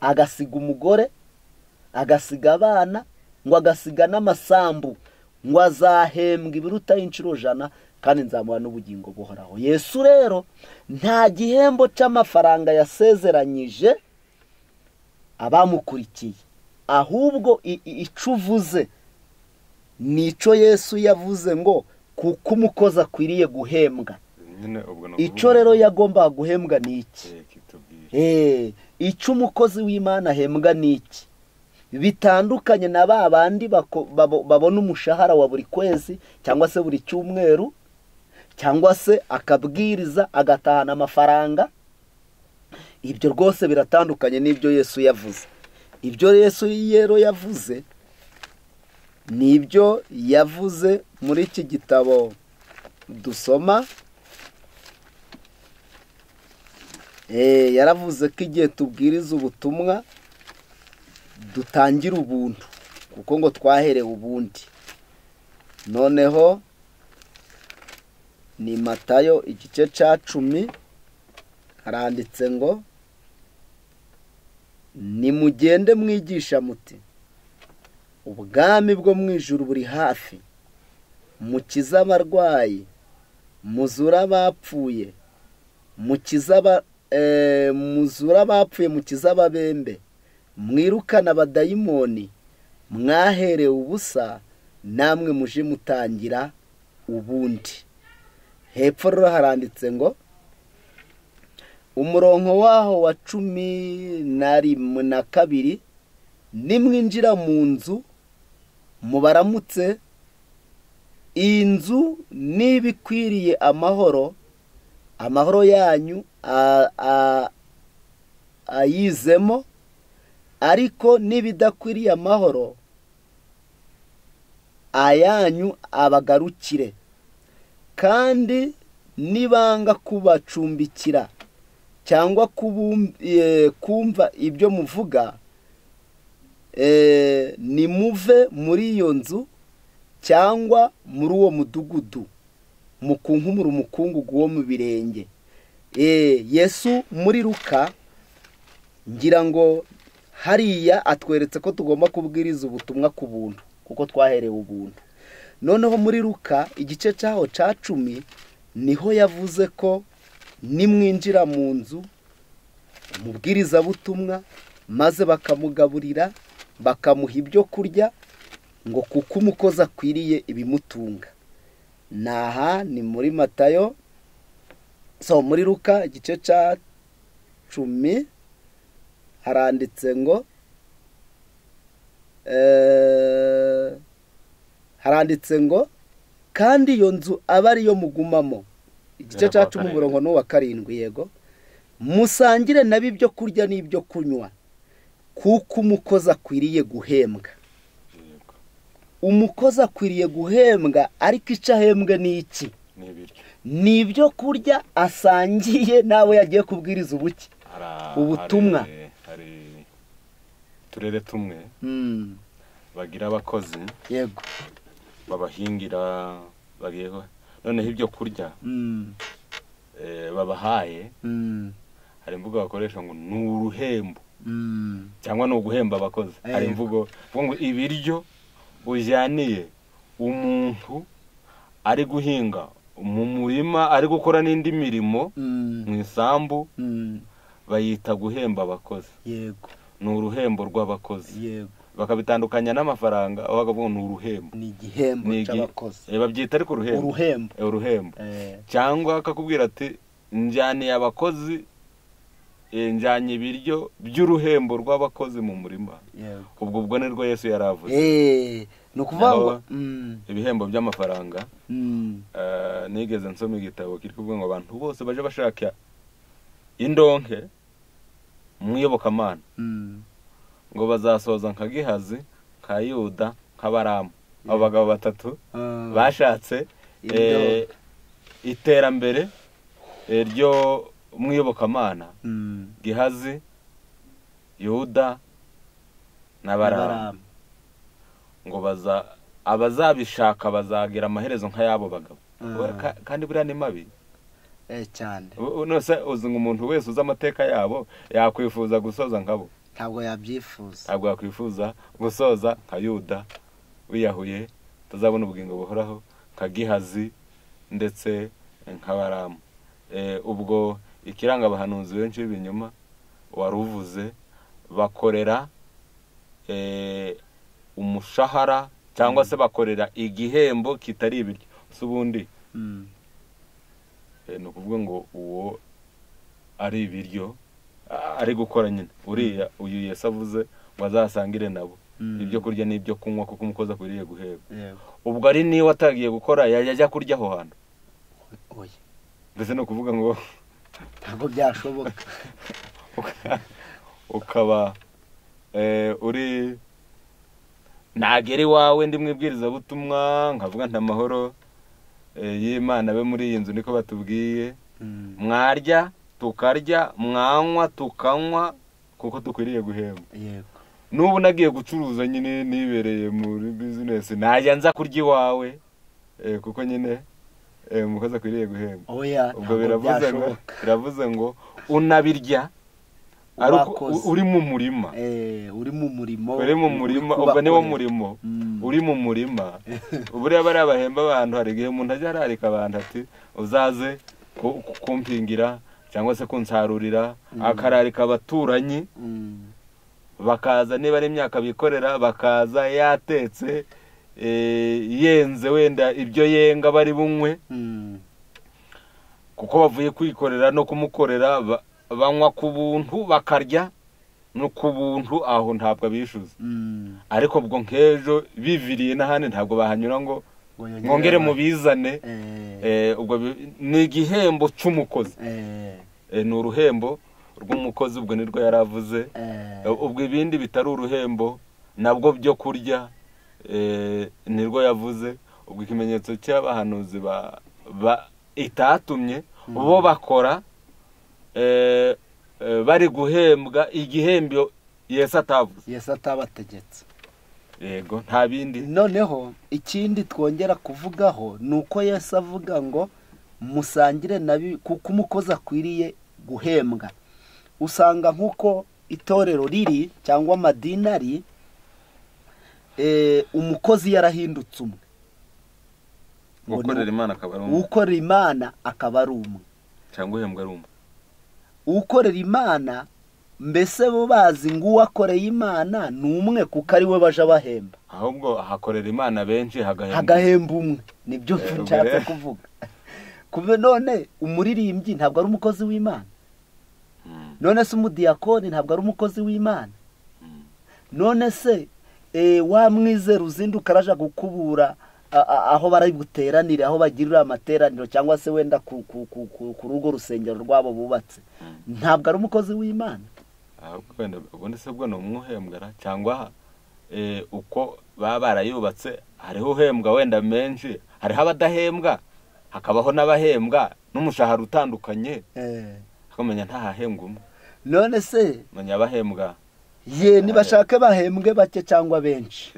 agasiga umugore, agasiga abana, ngo agasiga n'amasambu, ngo azahembwa ibiruta inshuro 100 kandi nzamuha n'ubugingo buhoraho. Yesu rero nta gihembo cy'amafaranga yasezeranyije abamukurikiye, ahubwo icuvuze nico Yesu yavuze ngo kuko umukozi akwiriye guhembwa. Ico rero yagomba guhembwa niki? Ico umukozi w'Imana ahembwa niki? Bitandukanye na babandi babona umushahara wa buri kwezi cyangwa se buri cyumweru, cyangwa se akabwiriza agatahana amafaranga. Ibyo rwose biratandukanye n'ibyo Yesu yavuze. Ibyo Yesu yero yavuze nibyo yavuze muri iki gitabo dusoma. Yaravuze ko igihe tubwiriza ubutumwa dutangira ubuntu, kuko ngo twaherewe ubundi. Noneho ni Matayo igice cya 10 haranditse ngo nimugende mwigisha muti ubwami bwo mu ijuru buri hafi, mukiza abarwayi, muzura abapfuye, mukiza ababembe, mwirukana abadayimoni, mwaherewe ubusa, namwe muje mutangira ubundi. Hepfo rero haranditse ngo umurongo waho wa 12, nimwinjira mu nzu mubaramutse, iyi nzu niba ikwiriye amahoro yanyu ayizemo, ariko nibidakwiriye amahoro ayanyu abagarukire, kandi nibanga kubacumbikira cyangwa kumva ibyo muvuga, nimuve muri iyo nzu cyangwa muri uwo mudugudu, mukunkumura umukungugu wo mu birenge. Yesu muri Luka ngira ngo hariya atweretse ko tugomba kubwiriza ubutumwa ku buntu, kuko twaherewe ubuntu. Noneho muri Luka igice cyaho ca 10 niho yavuze ko nimwinjira mu nzu umubwiriza butumwa maze bakamugaburira, bakamuha ibyo kurya, ngo kuko umukozi akwiriye ibimutunga. Naha ni muri Matayo, muri Luka igice ca 10 haranditse ngo kandi iyo nzu aba ariyo mugumamo. Igice ca 10 umurongo n'uwa 7, yego, musangire nabi ibyo kurya n'ibyo kunywa, kuko umukozi akwiriye guhembwa. Umukozi akwiriye guhembwa, ariko icyo ahembwe ni iki? Ni ibyo kurya asangiye nawe yagiye kubwiriza ubuki ubutumwa. Hari turere tumwe bagira abakozi, yego, babahingira, bagiyeho noneho ibyo kurya babahaye, hari imvugo bakoresha ngo ni uruhembo cyangwa ni uguhemba abakozi. Hari imvugo ngo ibiryo ujyaniye umuntu ari guhinga mu murima, ari gukora n'indi mirimo mu isambu, bayita guhemba abakozi. Yego, ni uruhembo rw'abakozi. yego, bakabitandukanya n'amafaranga, aho bakavuga ni uruhembo, ni igihembo cy'abakozi. babyita ariko uruhembo. Cyangwa akakubwira ati njyaniye abakozi, njyanye ibiryo by'uruhembo rw'abakozi mu murima. ubwo nirwo Yesu yaravuze. Ni ukuvuga ngo ibihembo by'amafaranga, nigeze nsoma igitabo kiri kuvuga ngo abantu bose baje bashaka indonke mu iyobokamana, ngo bazasoza nka Gehazi, nka Yuda, nka Baramu. Abo bagabo 3 bashatse iterambere ryo mu iyobokamana, Gehazi, Yuda na Baramu, ngo abazabishaka bazagira amaherezo nk'ayabo bagabo. Kandi buriya ni mabi cyane. Nose uzi ngo umuntu wese uzi amateka yabo yakwifuza gusoza nkabo? Ntabwo yabyifuza. Ntabwo yakwifuza gusoza nka Yuda wiyahuye, tuzabona ubugingo buhoraho, nka Gehazi ndetse nka Baramu. Ubwo ikiranga abahanuzi benshi b'ibinyoma waruvuze, bakorera umushahara cyangwa se bakorera igihembo kitari ibiryo. Ubundi ni ukuvuga ngo uwo ari ibiryo ari gukora nyine. Uriya uyu Yesu avuze ngo azasangire nabo ibyo kurya n'ibyo kunywa, kuko umukozi akwiriye guhembwa. Ubwo ari niwe atagiye gukora yajya kurya aho hantu? Mbese ni ukuvuga ngo ntabwo byashoboka. Ukaba uri nagera iwawe ndi mwibwiriza butumwa, nkavuga nta mahoro y'Imana be muri iyi nzu, niko batubwiye. Mwarya tukarya, mwanywa tukanywa, kuko dukwiriye guhembwa. N'ubu nagiye gucuruza nyine, nibereye muri business, najya nza kurya iwawe, kuko nyine umukozi akwiriye guhembwa. Ubwo biravuze ngo unabirya uri mu murima. Uri mu murimo. Ubwo niwo murimo. Uri mu murima. Uburiya bari abahemba abantu, hari igihe umuntu ajya ararika abantu ati uzaze kumpingira cyangwa se kunsarurira, akararika abaturanyi, bakaza niba ari imyaka bikorera, bakaza yatetse, yenze wenda ibyo yenga bari bunywe, kuko bavuye kwikorera no kumukorera, banywa ku buntu bakarya no ku buntu aho ntabwo abishyuza ariko ubwo nk'ejo biviriye n'ahandi ntabwo bahanyura ngo mwongere mubizane ubwo ni igihembo cy'umukozi ni uruhembo rw'umukozi ubwo nirwo yaravuze ubwo ibindi bitari uruhembo nabwo byo kurya nirwo yavuze ubwo ikimenyetso cy'abahanuzi itatumye bo bakora bari guhembwa igihembo Yesu atavuze, Yesu atabategetse. Yego nta bindi. Noneho ikindi twongera kuvugaho nuko Yesu avuga ngo musangire nabi kuko umukozi akwiriye guhembwa. Usanga nkuko itorero riri cyangwa amadinari umukozi yarahindutse umwe. Ukorera Imana akaba ari umwe. Ukorera Imana akaba ari umwe. Cyangwa uhembwa ari umwe. Ukorera Imana mbese bo bazi ngo uwakoreye Imana ni umwe kuko ari we baje bahemba. Ahubwo hakorera Imana benshi hagahemba umwe. Nibyo nshatse kuvuga. Kuve none umuririmbyi ntabwo ari umukozi w'Imana. None se umudiyakoni ntabwo ari umukozi w'Imana. None se wa mwizera uzinduka araja gukubura aho bari buteranire, aho bagirira amateraniro cyangwa se wenda ku rugo rusengero rwabo bubatse, ntabwo ari umukozi w'Imana. Wenda ubundi se bwo no umuhembwa cyangwa uko baba barayubatse hariho uhembwa wenda menshi, hariho abadahembwa hakabaho n'abahembwa n'umushahara utandukanye, akomenya ntahahembwa umwe. None se menya abahembwa nibashake bahembwe bake cyangwa benshi,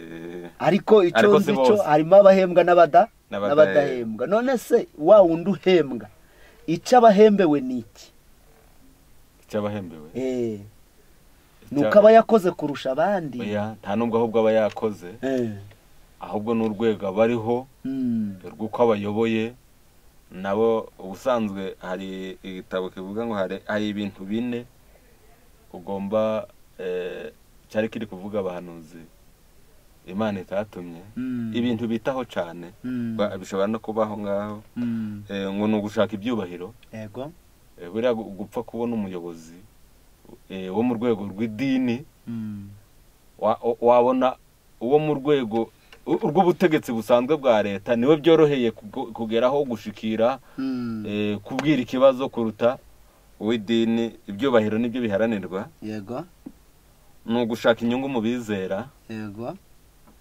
ariko icyo nzico harimo abahembwa n'abadahembwa. None se wa wundi uhembwa icyo abahembewe ni iki? Icyo abahembewe nuko aba yakoze kurusha abandi. Nta nubwo ahubwo aba yakoze, ahubwo n'urwego abariho rw'uko abayoboye nabo. Ubusanzwe hari igitabo kivuga ngo hari ibintu bine ugomba cyari kiri kuvuga abahanuzi Imana itatumye, ibintu bitaho cyane bishobora no kubaho ngaho, ngo ni ugushaka ibyubahiro. Yego, buriya gupfa kubona umuyobozi wo mu rwego rw'idini, wabona uwo mu rwego rw'ubutegetsi busanzwe bwa leta niwe byoroheye kugeraho gushikira kubwira ikibazo kuruta uw'idini. Ibyubahiro nibyo biharanirwa. Yego, ni ugushaka inyungu mu bizera. Yego,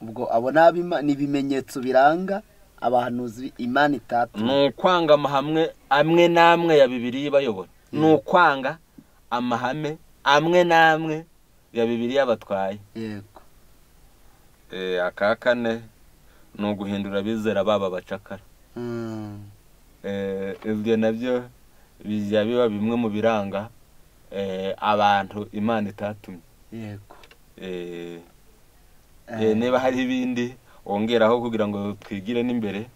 ubwo abona ni ibimenyetso biranga abahanuzi Imana itatumye. Ni ukwanga amahame amwe n'amwe ya Bibiliya bayobora. Ni ukwanga amahame amwe n'amwe ya Bibiliya batwaye. Yego. Aka kane ni uguhindura abizera baba bacakara. Ibyo nabyo bijya biba bimwe mu biranga abantu Imana itatumye. Yego. Niba hari ibindi wongeraho kugira ngo twigire n'imbere,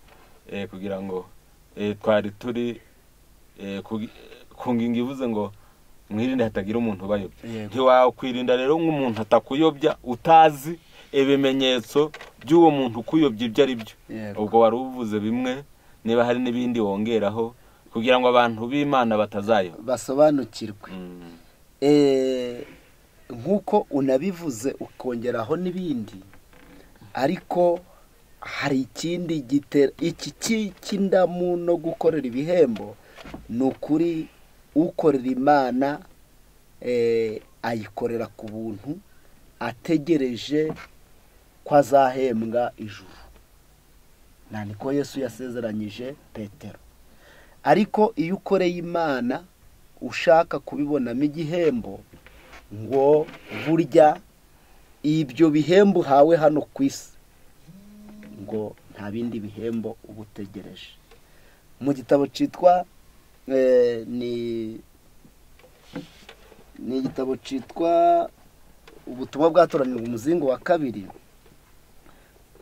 kugira ngo twari turi ku ngingo ivuze ngo mwirinde hatagira umuntu ubayobya. Ntiwakwirinda rero nk'umuntu atakuyobya utazi ibimenyetso by'uwo muntu ukuyobya ibyo ari byo. Ubwo wari uvuze bimwe, niba hari n'ibindi wongeraho kugira ngo abantu b'Imana batazayo basobanukirwe. Nk'uko unabivuze ukongeraho n'ibindi, ariko hari ikindi gitera iki cy'indamu no gukorera ibihembo. Ni ukuri ukorera Imana ayikorera ku buntu ategereje ko azahembwa ijuru. Niko Yesu yasezeranyije Petero. Ariko iyo ukoreye Imana ushaka kubibonamo igihembo, ngo burya ibyo bihembo uhawe hano ku isi ngo nta bindi bihembo uba utegereje. Mu gitabo cyitwa ni igitabo cyitwa Ubutumwa bwatoranijwe umuzingo wa 2,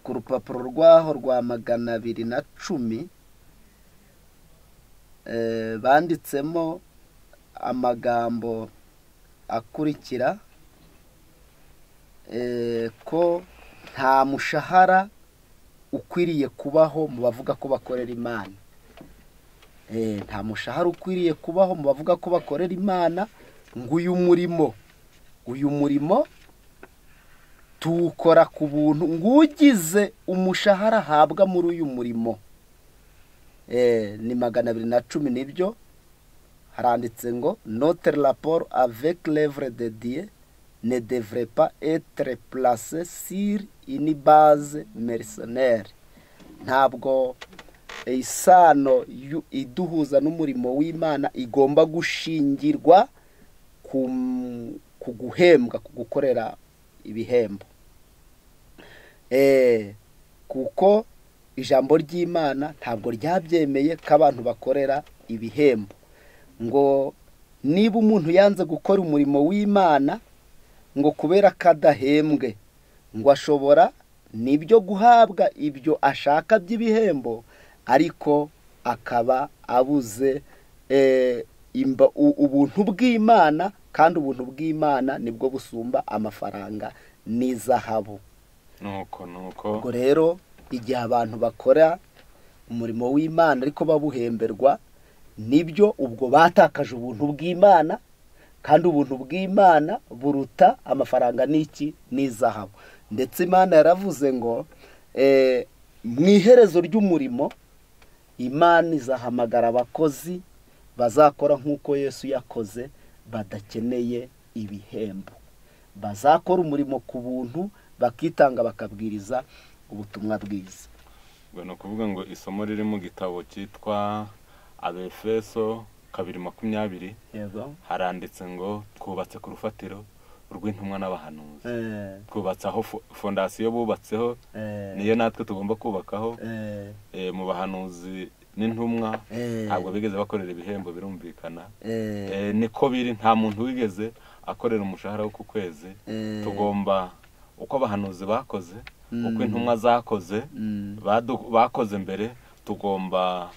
ku rupapuro rwaho rwa 210, banditsemo amagambo akurikira ko nta mushahara ukwiriye kubaho mu bavuga ko bakorera Imana. nta mushahara ukwiriye kubaho mu bavuga ko bakorera Imana, ngo uyu murimo tuwukora ku buntu, ngo ugize umushahara ahabwa muri uyu murimo ni 210 nibyo haranditse ngo notre rapport avec l'œuvre de Dieu ne devrait pas être placé sur une base mercenaire. Ntabwo isano iduhuza n'umurimo w'Imana igomba gushingirwa ku guhembwa, ku gukorera ibihembo, kuko ijambo ry'Imana ntabwo ryabyemeye ko abantu bakorera ibihembo. Ngo niba umuntu yanze gukora umurimo w'Imana ngo kubera kadahembwe, ngo ashobora nibyo guhabwa ibyo ashaka by'ibihembo, ariko akaba abuze ubuntu bw'Imana, kandi ubuntu bw'Imana nibwo busumba amafaranga n'izahabu. nuko ubwo rero igihe abantu bakora umurimo w'Imana ariko babuhemberwa, nibyo ubwo batakaje ubuntu bw'Imana, kandi ubuntu bw'Imana buruta amafaranga n'iki n'izahabu. Ndetse Imana yaravuze ngo mu iherezo ry'umurimo Imana izahamagara abakozi bazakora nk'uko Yesu yakoze, badakeneye ibihembo, bazakora umurimo ku buntu, bakitanga bakabwiriza ubutumwa bwiza. ni ukuvuga ngo isomo riri mu gitabo cyitwa Abefeso 2:20 haranditse ngo twubatse ku rufatiro rw'intumwa n'abahanuzi. Twubatse aho fondasiyo bubatseho, niyo natwe tugomba kubakaho. Mu bahanuzi n'intumwa ntabwo bigeze bakorera ibihembo, birumvikana. Niko biri, nta muntu wigeze akorera umushahara wo ku kwezi. Tugomba uko abahanuzi bakoze, uko intumwa zakoze, bakoze mbere, tugomba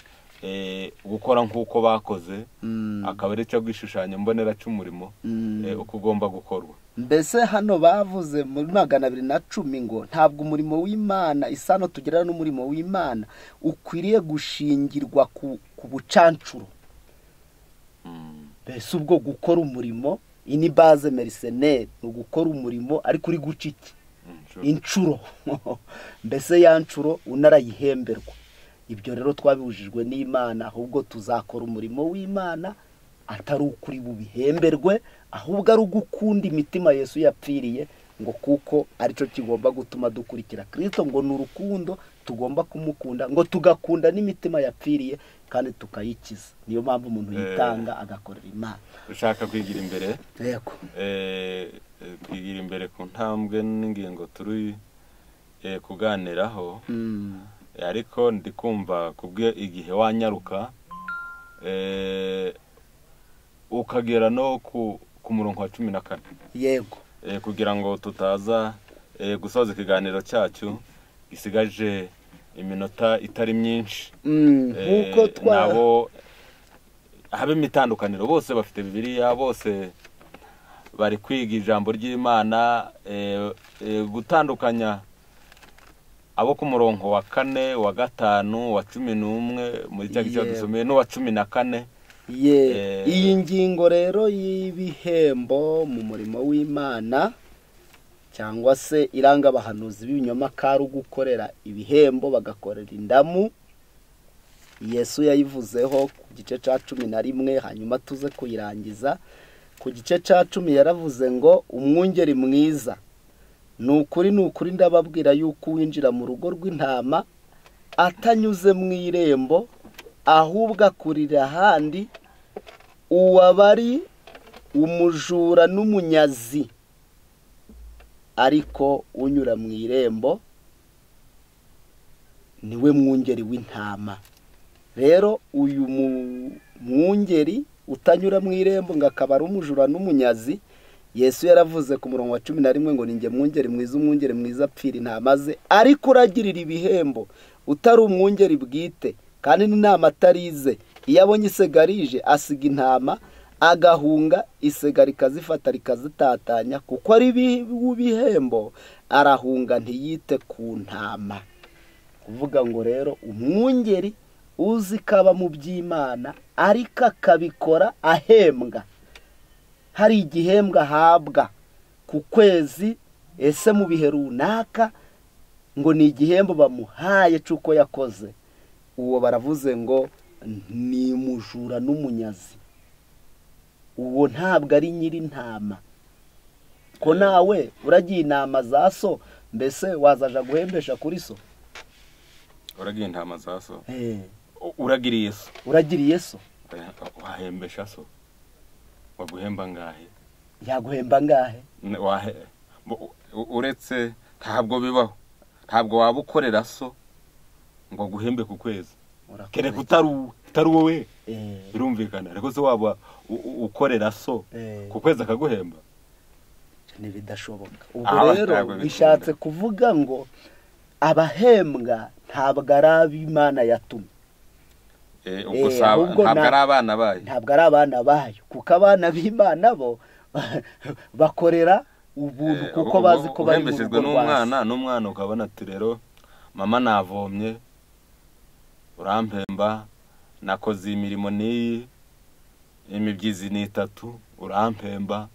gukora nk'uko bakoze, akaba ari cyo gishushanyo mbonera cy'umurimo uko ugomba gukorwa. Mbese hano bavuze muri 210 ngo ntabwo umurimo w'Imana, isano tugirana n'umurimo w'Imana ukwiriye gushingirwa ku bucancuro. Mbese ubwo gukora umurimo ini base mercenaire, ugukora umurimo ariko uri guca iki incuro mbese ya ncuro unarayihemberwa. Ibyo rero twabibujijwe n'Imana, ahubwo tuzakora umurimo w'Imana atari ukuri bubihemberwe, ahubwo ari ugukunda imitima Yesu yapfiriye, ngo kuko aricyo kigomba gutuma dukurikira Kristo, ngo n'urukundo tugomba kumukunda, ngo tugakunda n'imitima yapfiriye kandi tukayikiza. Niyo mpamvu umuntu yitanga agakorera Imana. Ushaka kwigira imbere, yego, kwigira imbere ku ntambwe n'ingingo turi kuganiraho, ariko ndikumva kubwe igihe wanyaruka ukagera no ku murongo wa 14. Yego, kugira ngo tutaza gusoza ikiganiro cyacu gisigaje iminota itari myinshi, nkuko nabo habe imitandukaniro, bose bafite Bibiliya, bose bari kwiga ijambo ry'Imana. Gutandukanya abo ku murongo wa 4, wa 5, wa 11 muri cya gice dusomeye no wa 14. Iyi ngingo rero y'ibihembo mu murimo w'Imana, cyangwa se iranga abahanuzi b'ibinyoma karu gukorera ibihembo bagakorera indamu, Yesu yayivuzeho ku gice cya 11, hanyuma tuze kuyirangiza. Ku gice cya 10 yaravuze ngo umwungeri mwiza, nukuri ndababwira yuko winjira mu rugo rw'intama atanyuze mu irembo, ahubwo akurira ahandi, uwabari umujura n'umunyazi, ariko unyura mu irembo niwe mwungeri w'intama. Rero uyu mwungeri utanyura mu irembo ngo akaba ari umujura n'umunyazi, Yesu yaravuze ku murongo wa 11 ngo ninjye mwungeri mwiza, umwungeri mwiza apfira intama ze, ariko uragirira ibihembo utari umwungeri bwite, kandi n'intama atarize. Iyo abonye isegarije asiga intama agahunga, isega rikazifata rikazitatanya, kuko ari ibihembo arahunga ntiyite ku ntama. Kuvuga ngo rero umwungeri uzi kaba mu by'Imana ariko akabikora ahembwa, hari igihembwa ahabwa ku kwezi, ese mu bihe runaka, ngo ni igihembo bamuhaye cy'uko yakoze, uwo baravuze ngo ni umujura n'umunyazi. Uwo ntabwo ari nyiri intama. Ko nawe uragiye intama za so, mbese wazaja guhembesha kuri so? Uragiye intama za so? Uragiriye so? Uragiriye so? Wahembesha so? Waguhemba ngahe? Yaguhemba ngahe? Uretse ntabwo bibaho, ntabwo waba ukorera so ngo guhembe ku kwezi, kereka utari wowe, birumvikana. Ariko se waba ukorera so ku kwezi akaguhemba? Ntibidashoboka. Ubwo rero bishatse kuvuga ngo abahembwa ntabwo ari ab'Imana yatumye. Ntabwo ari abana bayo. Ntabwo ari abana bayo, kuko abana b'Imana bo bakorera ubuntu kuko bazi ko bari mu rugo rw'Imana. N'umwana ukabona ati rero mama navomye, urampemba, nakoze imirimo n'iyi, imibyizi ni 3, urampemba.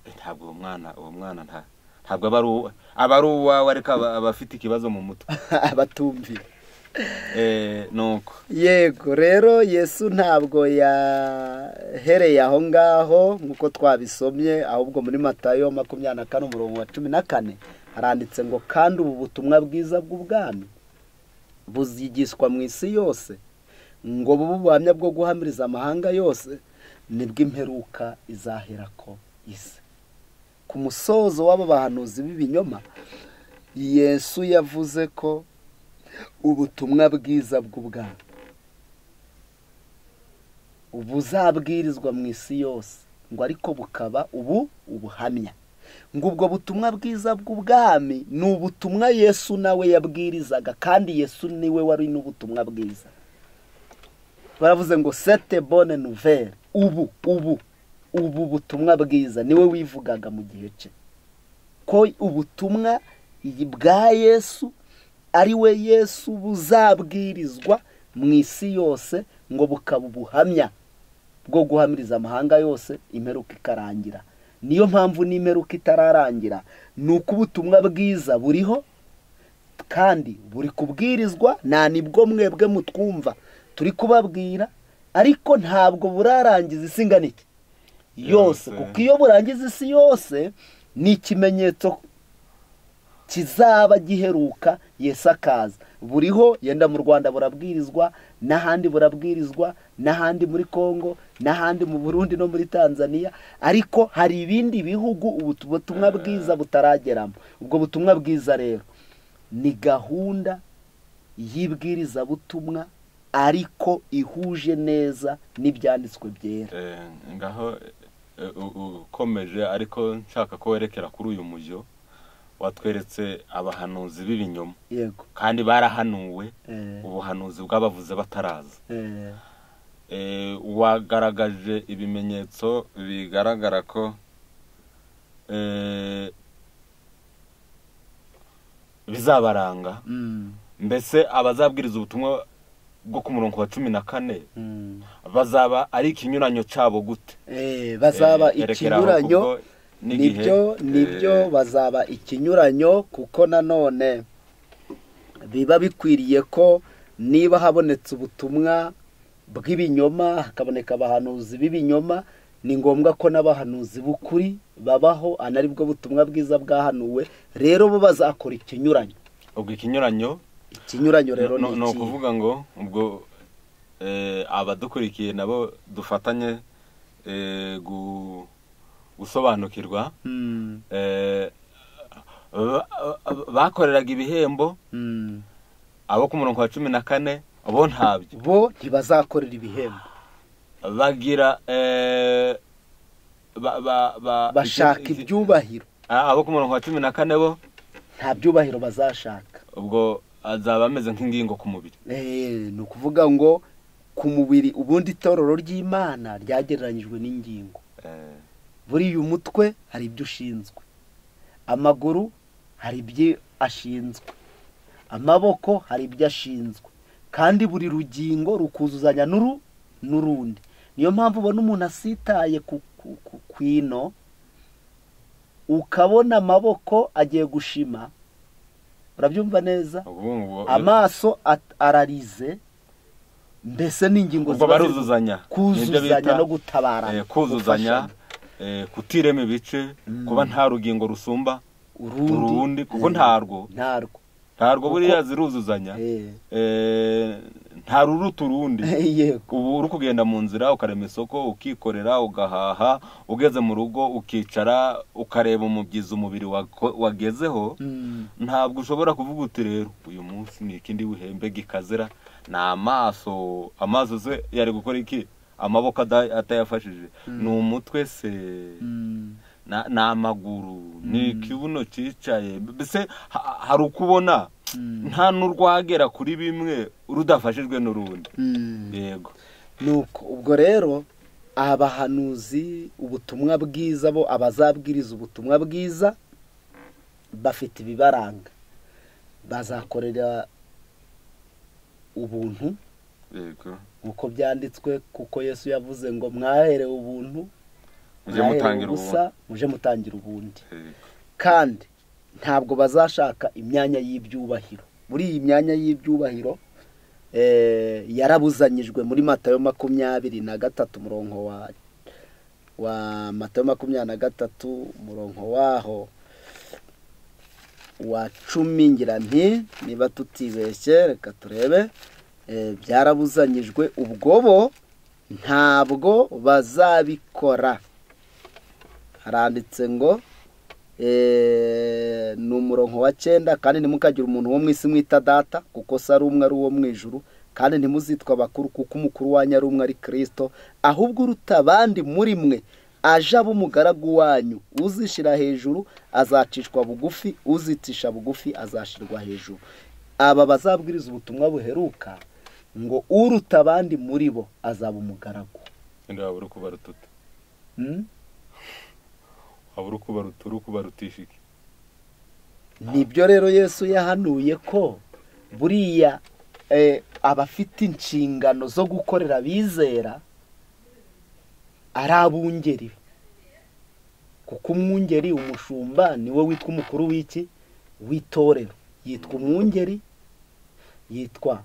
Ntabwo uwo mwana ntabwo aba ari uwawe, ariko abafite ikibazo mu mutwe, abatumvira. Nuko yego rero Yesu ntabwo yahereye aho ngaho nk'uko twabisomye, ahubwo muri Matayo 24:14 haranditse ngo kandi ubu butumwa bwiza bw'ubwami buzigishwa mu isi yose, ngo bubu buhamya bwo guhamiriza amahanga yose, nibwo imperuka izaherako isi. Ku musozo w'aba bahanuzi b'ibinyoma, Yesu yavuze ko ubutumwa bwiza bw'ubwami buzabwirizwa mu isi yose, ngo ariko bukaba ubuhamya. Ngo ubwo butumwa bwiza bw'ubwami ni ubutumwa Yesu nawe yabwirizaga, kandi Yesu niwe wari n'ubutumwa bwiza. Baravuze ngo cette bonne nouvelle, ubu butumwa bwiza niwe wivugaga mu gihe cye, ko ubutumwa bwa Yesu ari we Yesu buzabwirizwa mu isi yose, ngo bukaba ubuhamya bwo guhamiriza amahanga yose, imperuka ikarangira. Niyo mpamvu n'imperuka itararangira, nuko ubutumwa bwiza buriho kandi buri kubwirizwa, nibwo mwebwe mutwumva turi kubabwira, ariko ntabwo burarangiza isi inganike yose, kuko iyo burangiza isi yose ni ikimenyetso kizaba giheruka Yesu akaza. Buriho, yenda mu Rwanda burabwirizwa, n'ahandi burabwirizwa, n'ahandi muri Kongo, n'ahandi mu Burundi no muri Tanzania, ariko hari ibindi bihugu ubutumwa bwiza butarageramo. Ubwo butumwa bwiza rero ni gahunda y'ibwiriza butumwa, ariko ihuje neza n'ibyanditswe byera. Ngaho ukomeje, ariko nshaka ko werekera kuri uyu mujyo watweretse abahanuzi b'ibinyoma. Yego. Kandi barahanuwe ubuhanuzi bw'abavuze bataraza. Wagaragaje ibimenyetso bigaragara ko bizabaranga. Mbese abazabwiriza ubutumwa bwo ku murongo wa 14 bazaba ari ikinyuranyo cyabo gute? Bazaba ikinyuranyo, nibyo bazaba ikinyuranyo, kuko nanone biba bikwiriye ko niba habonetse ubutumwa bw'ibinyoma, hakaboneka abahanuzi b'ibinyoma, ni ngombwa ko n'abahanuzi b'ukuri babaho, anari bwo butumwa bwiza bwahanuwe. Rero bo bazakora ikinyuranyo. Ubwo ikinyuranyo rero ni ukuvuga ngo ubwo abadukurikiye nabo dufatanye gusobanukirwa. Bakoreraga ibihembo, abo ku murongo wa 14 bo ntabyo, bo ntibazakorera ibihembo. Bagira bashaka ibyubahiro. Abo ku murongo wa 14 bo nta byubahiro bazashaka. Ubwo azaba ameze nk'ingingo ku mubiri. Ni ukuvuga ngo ku mubiri ubundi itorero ry'Imana ryagereranyijwe n'ingingo. Buriya umutwe hari ibyo ushinzwe, amaguru hari ibyo ashinzwe, amaboko hari ibyo ashinzwe, kandi buri rugingo rukuzuzanya n'urundi. Niyo mpamvu ubona umuntu asitaye ku ino, ukabona amaboko agiye gushima, urabyumva neza, amaso ararize, mbese n'ingingo baruzuzanya, kuzuzanya no gutabara, kuzuzanya, kutirema ibice, kuba nta rugingo rusumba urundi, kuko ntarwo buriya ziruzuzanya, nta ruruta urundi. Ubu uri kugenda mu nzira ukarema isoko, ukikorera, ugahaha, ugeze mu rugo ukicara ukareba umubyizi umubiri wagezeho, ntabwo ushobora kuvuga uti rero uyu munsi ni ikindi wihembe gikazira. Ni amaso se yari gukora iki? Amaboko atayafashije, ni umutwe se, ni amaguru, ni ikibuno cyicaye, mbese hari ukubona nta n'urwagera kuri bimwe rudafashijwe n'urundi. Yego, nuko ubwo rero abahanuzi, ubutumwa bwiza, bo abazabwiriza ubutumwa bwiza bafite ibibaranga, bazakorera ubuntu. Yego, uko byanditswe, kuko Yesu yavuze ngo mwaherewe ubuntu, muje mutangira ubundi. Kandi ntabwo bazashaka imyanya y'ibyubahiro. Muri iyi myanya y'ibyubahiro yarabuzanyijwe muri Matayo 23 umurongo wa Matayo 23 umurongo waho wa 10, ngira nti niba tutibeshye, reka turebe. Byarabuzanyijwe, ubwo bo ntabwo bazabikora. Haranditse ngo ni umurongo wa 9, kandi ntimukagire umuntu wo mu isi mwita data, kuko se ari umwe, ari uwo mu ijuru. Kandi ntimuzitwa abakuru, kuko umukuru wanyu ari umwe, ari Kristo. Ahubwo uruta abandi muri mwe aje aba umugaragu wanyu. Uzishira hejuru azacishwa bugufi, uzitisha bugufi azashirwa hejuru. Aba bazabwiriza ubutumwa buheruka ngo uruta abandi muri bo azaba umugaragu. Wabura kubarututa, wabura kubarutisha iki? Nibyo rero Yesu yahanuye ko buriya abafite inshingano zo gukorera abizera ari abungeri, kuko umwungeri, umushumba niwe witwa umukuru w'itorero. Yitwa umwungeri, yitwa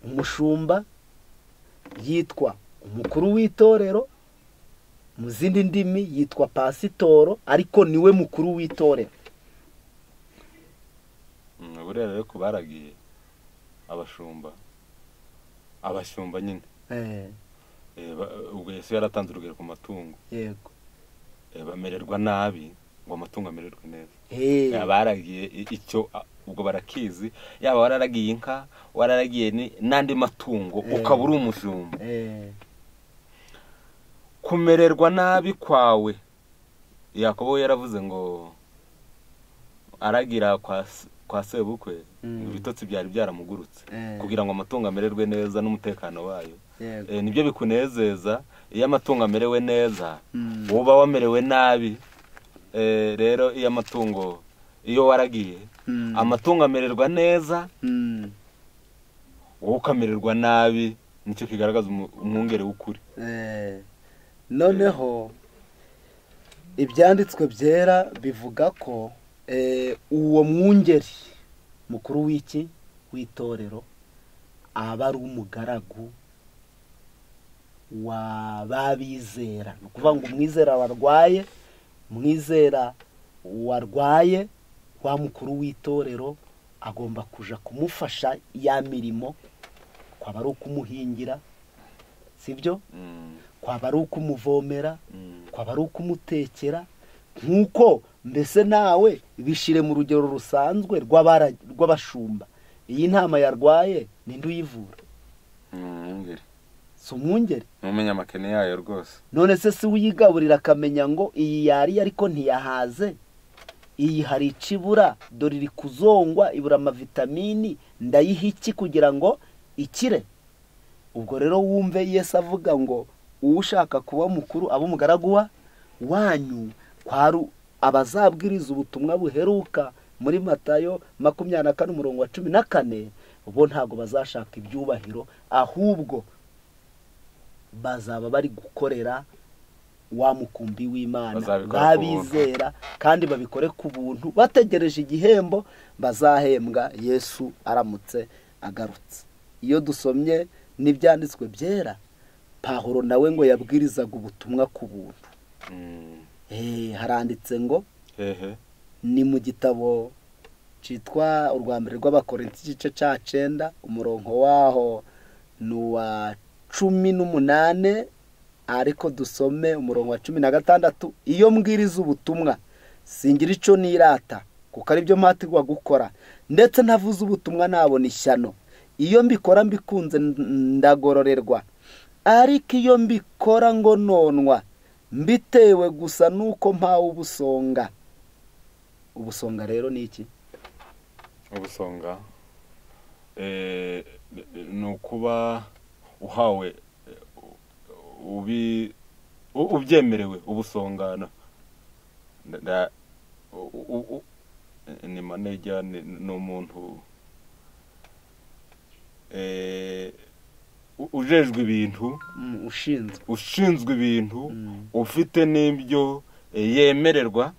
umushumba, yitwa umukuru w'itorero, mu zindi ndimi yitwa pasitoro, ariko niwe mukuru w'itorero. Buriya rero kubaragiye abashumba nyine, ubwo Yesu yaratanze urugero ku matungo. Yego, bamererwa nabi ngo amatungo amererwe neza. Baragiye icyo ubwo barakizi, yaba wararagiye inka, wararagiye n'andi matungo, ukaba uri umushumba. Kumererwa nabi kwawe, Yakobo yaravuze ngo aragira kwa sebukwe, ibitotsi byari byaramugurutse, kugira ngo amatungo amererwe neza n'umutekano wayo. Nibyo bikunezeza iyo amatungo amerewe neza, uba wamerewe nabi. Rero iyo amatungo, iyo waragiye amatungo amererwa neza, wowe ukamererwa nabi, nicyo kigaragaza umwungere w'ukuri. Noneho ibyanditswe byera bivuga ko uwo mwungeri mukuru w'itorero aba ari umugaragu w'abizera. Ni ukuvuga ngo umwizera warwaye, wa mukuru w'itorero agomba kuja kumufasha ya mirimo, kwaba ari ukumuhingira, sibyo? Kwaba ari ukumuvomera, kwaba ari ukumutekera, nk'uko mbese nawe bishire mu rugero rusanzwe rw'abashumba. Iyi ntama yarwaye ninde uyivura? Umwungeri. Si umwungeri? Numenya amakene yayo rwose. None se si uyigaburira akamenya ngo iyi yari ariko ntiyahaze, iyi hari icibura, dore iri kuzongwa, ibura amavitamini, ndayiha iki kugira ngo ikire? Ubwo rero wumve Yesu avuga ngo ushaka kuba mukuru abo umugaragu wanyu, kwaru abazabwiriza ubutumwa buheruka muri Matayo 24 umurongo wa 14, bo ntabwo bazashaka ibyubahiro, ahubwo bazaba bari gukorera wa mukumbi w'Imana babizera, kandi babikore ku buntu bategereje igihembo bazahembwa Yesu aramutse agarutse. Iyo dusomye n'ibyanditswe byera, Pawulo nawe ngo yabwirizaga ubutumwa ku buntu. Haranditse ngo ni mu gitabo cyitwa urwa mbere rw'Abakorinti igice cya 9 umurongo waho ni uwa 18, ariko dusome umurongo wa 16. Iyo mbwiriza ubutumwa singira icyo nirata, kuko ari byo mpatirwa gukora, ndetse ntavuze ubutumwa nabona ishyano. Iyo mbikora mbikunze ndagororerwa, ariko iyo mbikora ngo nonwa mbitewe gusa nuko mpawe ubusonga. Ubusonga rero ni iki? Ubusonga ni ukuba uhawe ubyemerewe. Ubusongana ni manager, ni umuntu ujejwe ibintu, ushinzwe ibintu, ufite n'ibyo yemererwa.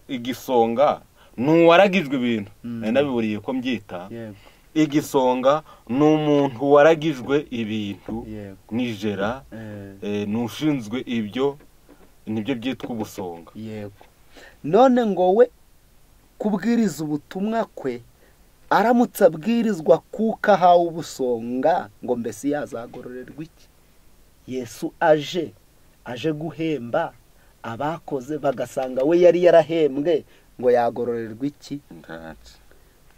Igisonga ni uwaragijwe ibintu, nabiburiye ko mbyita. Igisonga ni umuntu waragijwe ibintu nijera, ni ushinzwe ibyo, nibyo byitwa ubusonga. None ngo we kubwiriza ubutumwa kwe, aramutse abwirizwa kuko ahawe ubusonga, ngo mbese yazagororerwa iki? Yesu aje guhemba abakoze, bagasanga we yari yarahembwe, ngo yagororerwa iki?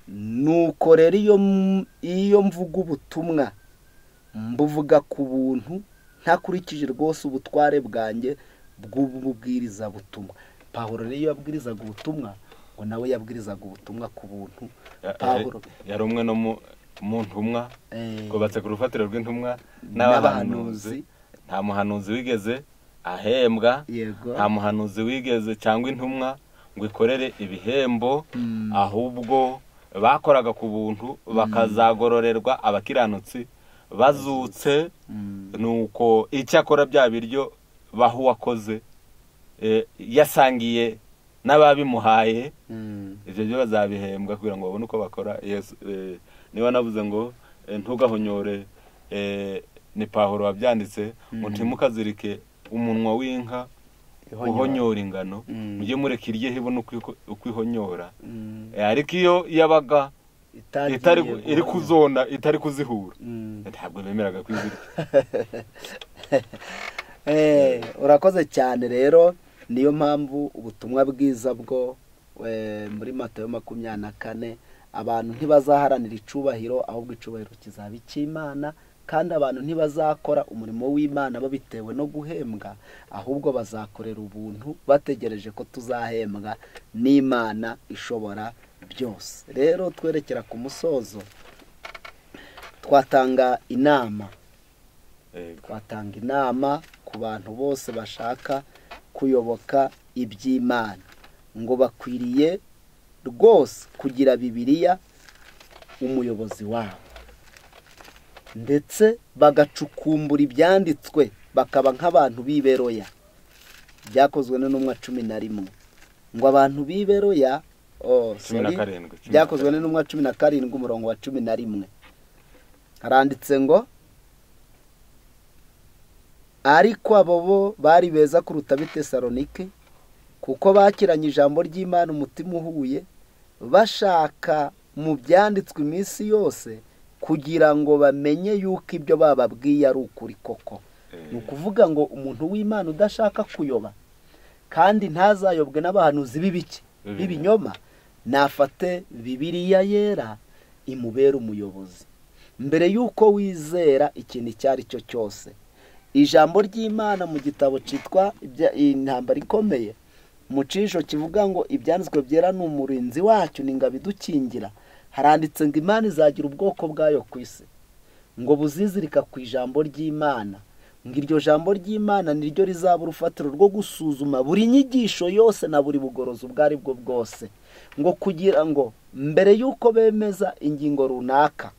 Nuko rero iyo mvuga ubutumwa mbuvuga ku buntu, ntakurikije rwose ubutware bwanjye bw'ububwiriza butumwa. Pawulo rero iyo yabwirizaga ubutumwa, ngo nawe yabwirizaga ubutumwa ku buntu. Pawulo yari umwe no mu ntumwa, kubatse ku rufatiro rw'intumwa n'abahanuzi. Nta muhanuzi wigeze ahembwa, nta muhanuzi wigeze cyangwa intumwa ngo ikorere ibihembo, ahubwo bakoraga ku buntu, bakazagororerwa abakiranutsi bazutse. Nuko icyakora bya biryo baho uwakoze yasangiye n'ababimuhaye, ibyo byo bazabihembwa kugira ngo babone uko bakora. Niba navuze ngo ntugahonyore, ni Pawulo wabyanditse, ngo ntimukazirike umunwa w'inka uhonyora ingano, mujye mureka irye ibone uko ihonyora. Ariko iyo yabaga iri kuzona, itari kuzihura, ntabwo bemeraga kwizirika. Urakoze cyane. Rero niyo mpamvu ubutumwa bwiza bwo muri Matayo 24, abantu ntibazaharanira icubahiro, ahubwo icubahiro kizaba icy'Imana. Kandi abantu ntibazakora umurimo w'Imana babitewe no guhembwa, ahubwo bazakorera ubuntu bategereje ko tuzahembwa n'Imana ishobora byose. Rero twerekera ku musozo, twatanga inama ku bantu bose bashaka kuyoboka iby'Imana, ngo bakwiriye rwose kugira Bibiliya umuyobozi wabo, ndetse bagacukumbura ibyanditswe, bakaba nk'abantu b'iberoya. Byakozwe n'intumwa 11. Ngo abantu b'iberoya, byakozwe n'intumwa 17 umurongo wa 11. Haranditse ngo ariko abo bo bari beza kuruta b'i Tesalonike, kuko bakiranye ijambo ry'Imana umutima uhuye, bashaka mu byanditswe iminsi yose, kugira ngo bamenye yuko ibyo bababwiye ari ukuri koko. Ni ukuvuga ngo umuntu w'Imana udashaka kuyoba, kandi ntazayobwe n'abahanuzi b'ibinyoma, nafate Bibiliya yera imubera umuyobozi. Mbere yuko wizera ikintu icyo ari cyo cyose, ijambo ry'Imana mu gitabo cyitwa Intambara Ikomeye, mu cisho kivuga ngo ibyanditswe byera ni umurinzi wacyo, ni ingabo idukingira. Haranditse ngo Imana izagira ubwoko bwayo ku isi, ngo buzizirika ku ijambo ry'Imana, ngo iryo jambo ry'Imana niryo rizaba urufatiro rwo gusuzuma buri nyigisho yose na buri bugorozi ubwo ari bwo bwose, ngo kugira ngo mbere y'uko bemeza ingingo runaka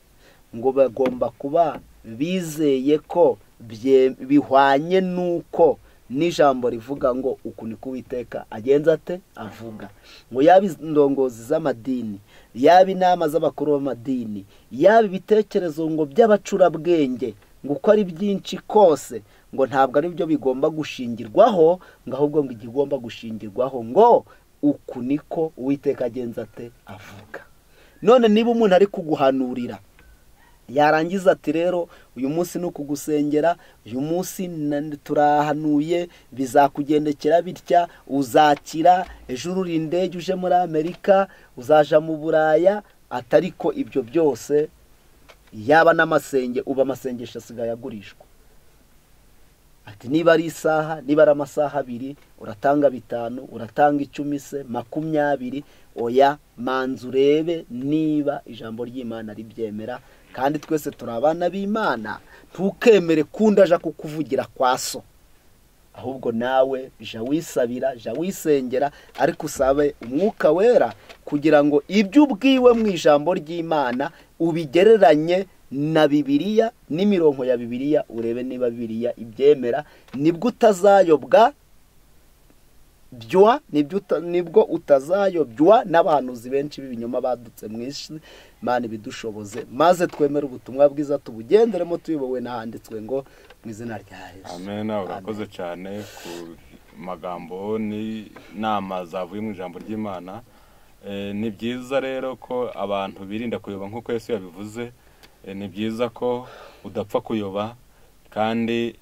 ngo bagomba kuba bizeye ko bihwanye n'uko n'ijambo rivuga ngo uku niko Uwiteka agenza ate avuga. Ngo yaba indongozi z'amadini, yaba inama z'abakuru b'amadini, yaba ibitekerezo ngo by'abacurabwenge, ngo uko ari byinshi kose, ngo ntabwo ari byo bigomba gushingirwaho, ngo ahubwo ngo igomba gushingirwaho ngo uku niko Uwiteka agenza ate avuga. None niba umuntu ari kuguhanurira yarangiza ati rero uyu munsi ni ukugusengera, uyu munsi turahanuye bizakugendekera bitya, uzakira, ejo urura indege uje muri Amerika, uzaja mu Buraya, atariko ibyo byose yaba amasengesho asigaye agurishwa. Ati niba ari isaha, niba ari amasaha 2 uratanga 5, uratanga 10 se 20, oya manzu urebe niba ijambo ry'Imana ribyemera. Kandi twese turabana b'Imana, ntukemere kundaja kukuvugira kwa so, ahubwo nawe ja wisabira, ja wisengera, ariko usabe Umwuka Wera kugira ngo ibyo ubwiwe mu ijambo ry'Imana ubigereranye na Bibiliya n'imirongo ya Bibiliya, urebe niba Bibiliya ibyemera, nibwo utazayobwa nibwo utazayobywa n'abahanuzi benshi b'ibinyoma badutse mu isi. Imana ibidushoboze, maze twemere ubutumwa bwiza tubugenderemo tuyobowe n'ahanditswe ngo mu izina rya Yesu. Amen. Urakoze cyane ku magambo n'inama zavuye mu ijambo ry'Imana. Ni byiza rero ko abantu birinda kuyoba nk'uko Yesu yabivuze. Ni byiza ko udapfa kuyoba, kandi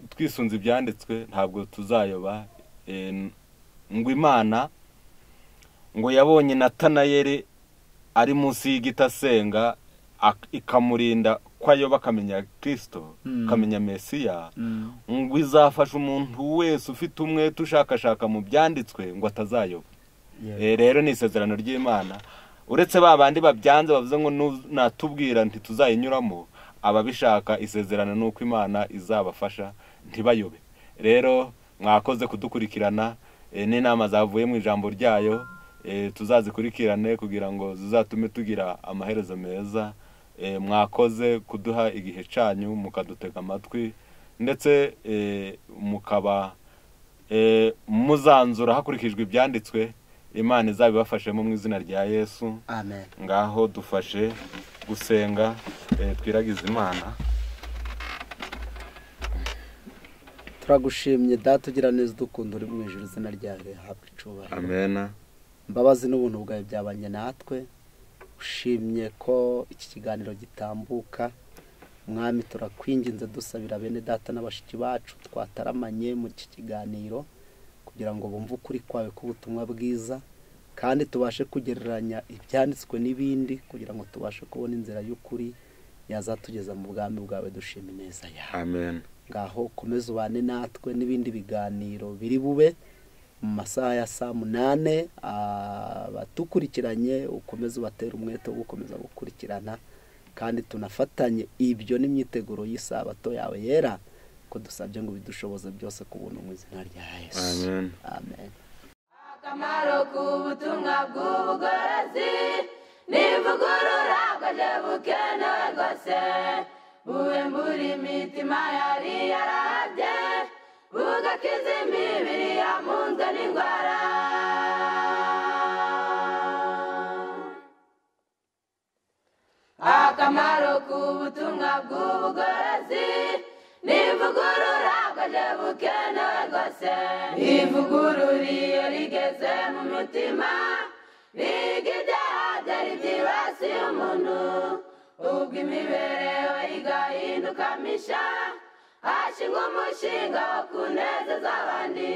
twisunze ibyanditswe ntabwo tuzayoba. Ngo Imana ngo yabonye Natanayeli ari munsi y'igiti asenga, ikamurinda ko ayoba akamenya Kristo, akamenya Mesiya. Ngo izafasha umuntu wese ufite umwete ushakashaka mu byanditswe ngo atazayoba. Rero ni isezerano ry'Imana. Uretse babandi babyanze bavuze ngo natubwira ntituzayinyuramo, ababishaka isezerano nuko Imana izabafasha ntibayobe. Rero mwakoze kudukurikirana, n'inama zavuye mu ijambo ryayo tuzazikurikirane kugira ngo zizatume tugira amaherezo meza. Mwakoze kuduha igihe cyanyu mukadutega amatwi, ndetse mukaba muzanzura hakurikijwe ibyanditswe. Imana izabibafashemo mu izina rya Yesu. Amen. Ngaho dufashe gusenga, twiragize Imana. Turagushimye Data ugira neza dukunda uri mu ijuru, izina ryawe rihabwe icubahiro. Amen. Imbabazi n'ubuntu bwawe byabanye natwe. Ushimye ko iki kiganiro gitambuka. Mwami turakwinginze dusabira bene Data n'abashiki bacu twataramanye mu iki kiganiro, kugira ngo bumve ukuri kwawe k'ubutumwa bwiza, kandi tubashe kugereranya ibyanditswe n'ibindi, kugira ngo tubashe kubona inzira y'ukuri yazatugeza mu bwami bwawe. Dushima neza yawe. Amen. Ngaho komeza ubane natwe n'ibindi biganiro biri bube mu masaha ya saa 8. Abatukurikiranye ukomeze ubatera umwete wo gukomeza gukurikirana, kandi tunafatanye ibyo n'imyiteguro y'isabato yawe yera, ko dusabye ngo bidushoboze byose ku buntu mu izina rya Yesu. Amen. Amen. Akamaro k'ubutumwa bw'ubugorozi n'ivugurura bwaje bukenewe rwose, buwembura imitima yari yarabye, bugakiza imibiri yamunzwe n'indwara. Akamaro k'ubutumwa bw'ubugorozi n'ivugurura bwaje bukenewe rwose, ivugurura iyo rigeze mu mutima, biga ibyaha byari byibasiye umuntu, ubwo imibereho igahinduka misha, hashingwa umushinga wo kunezeza abandi.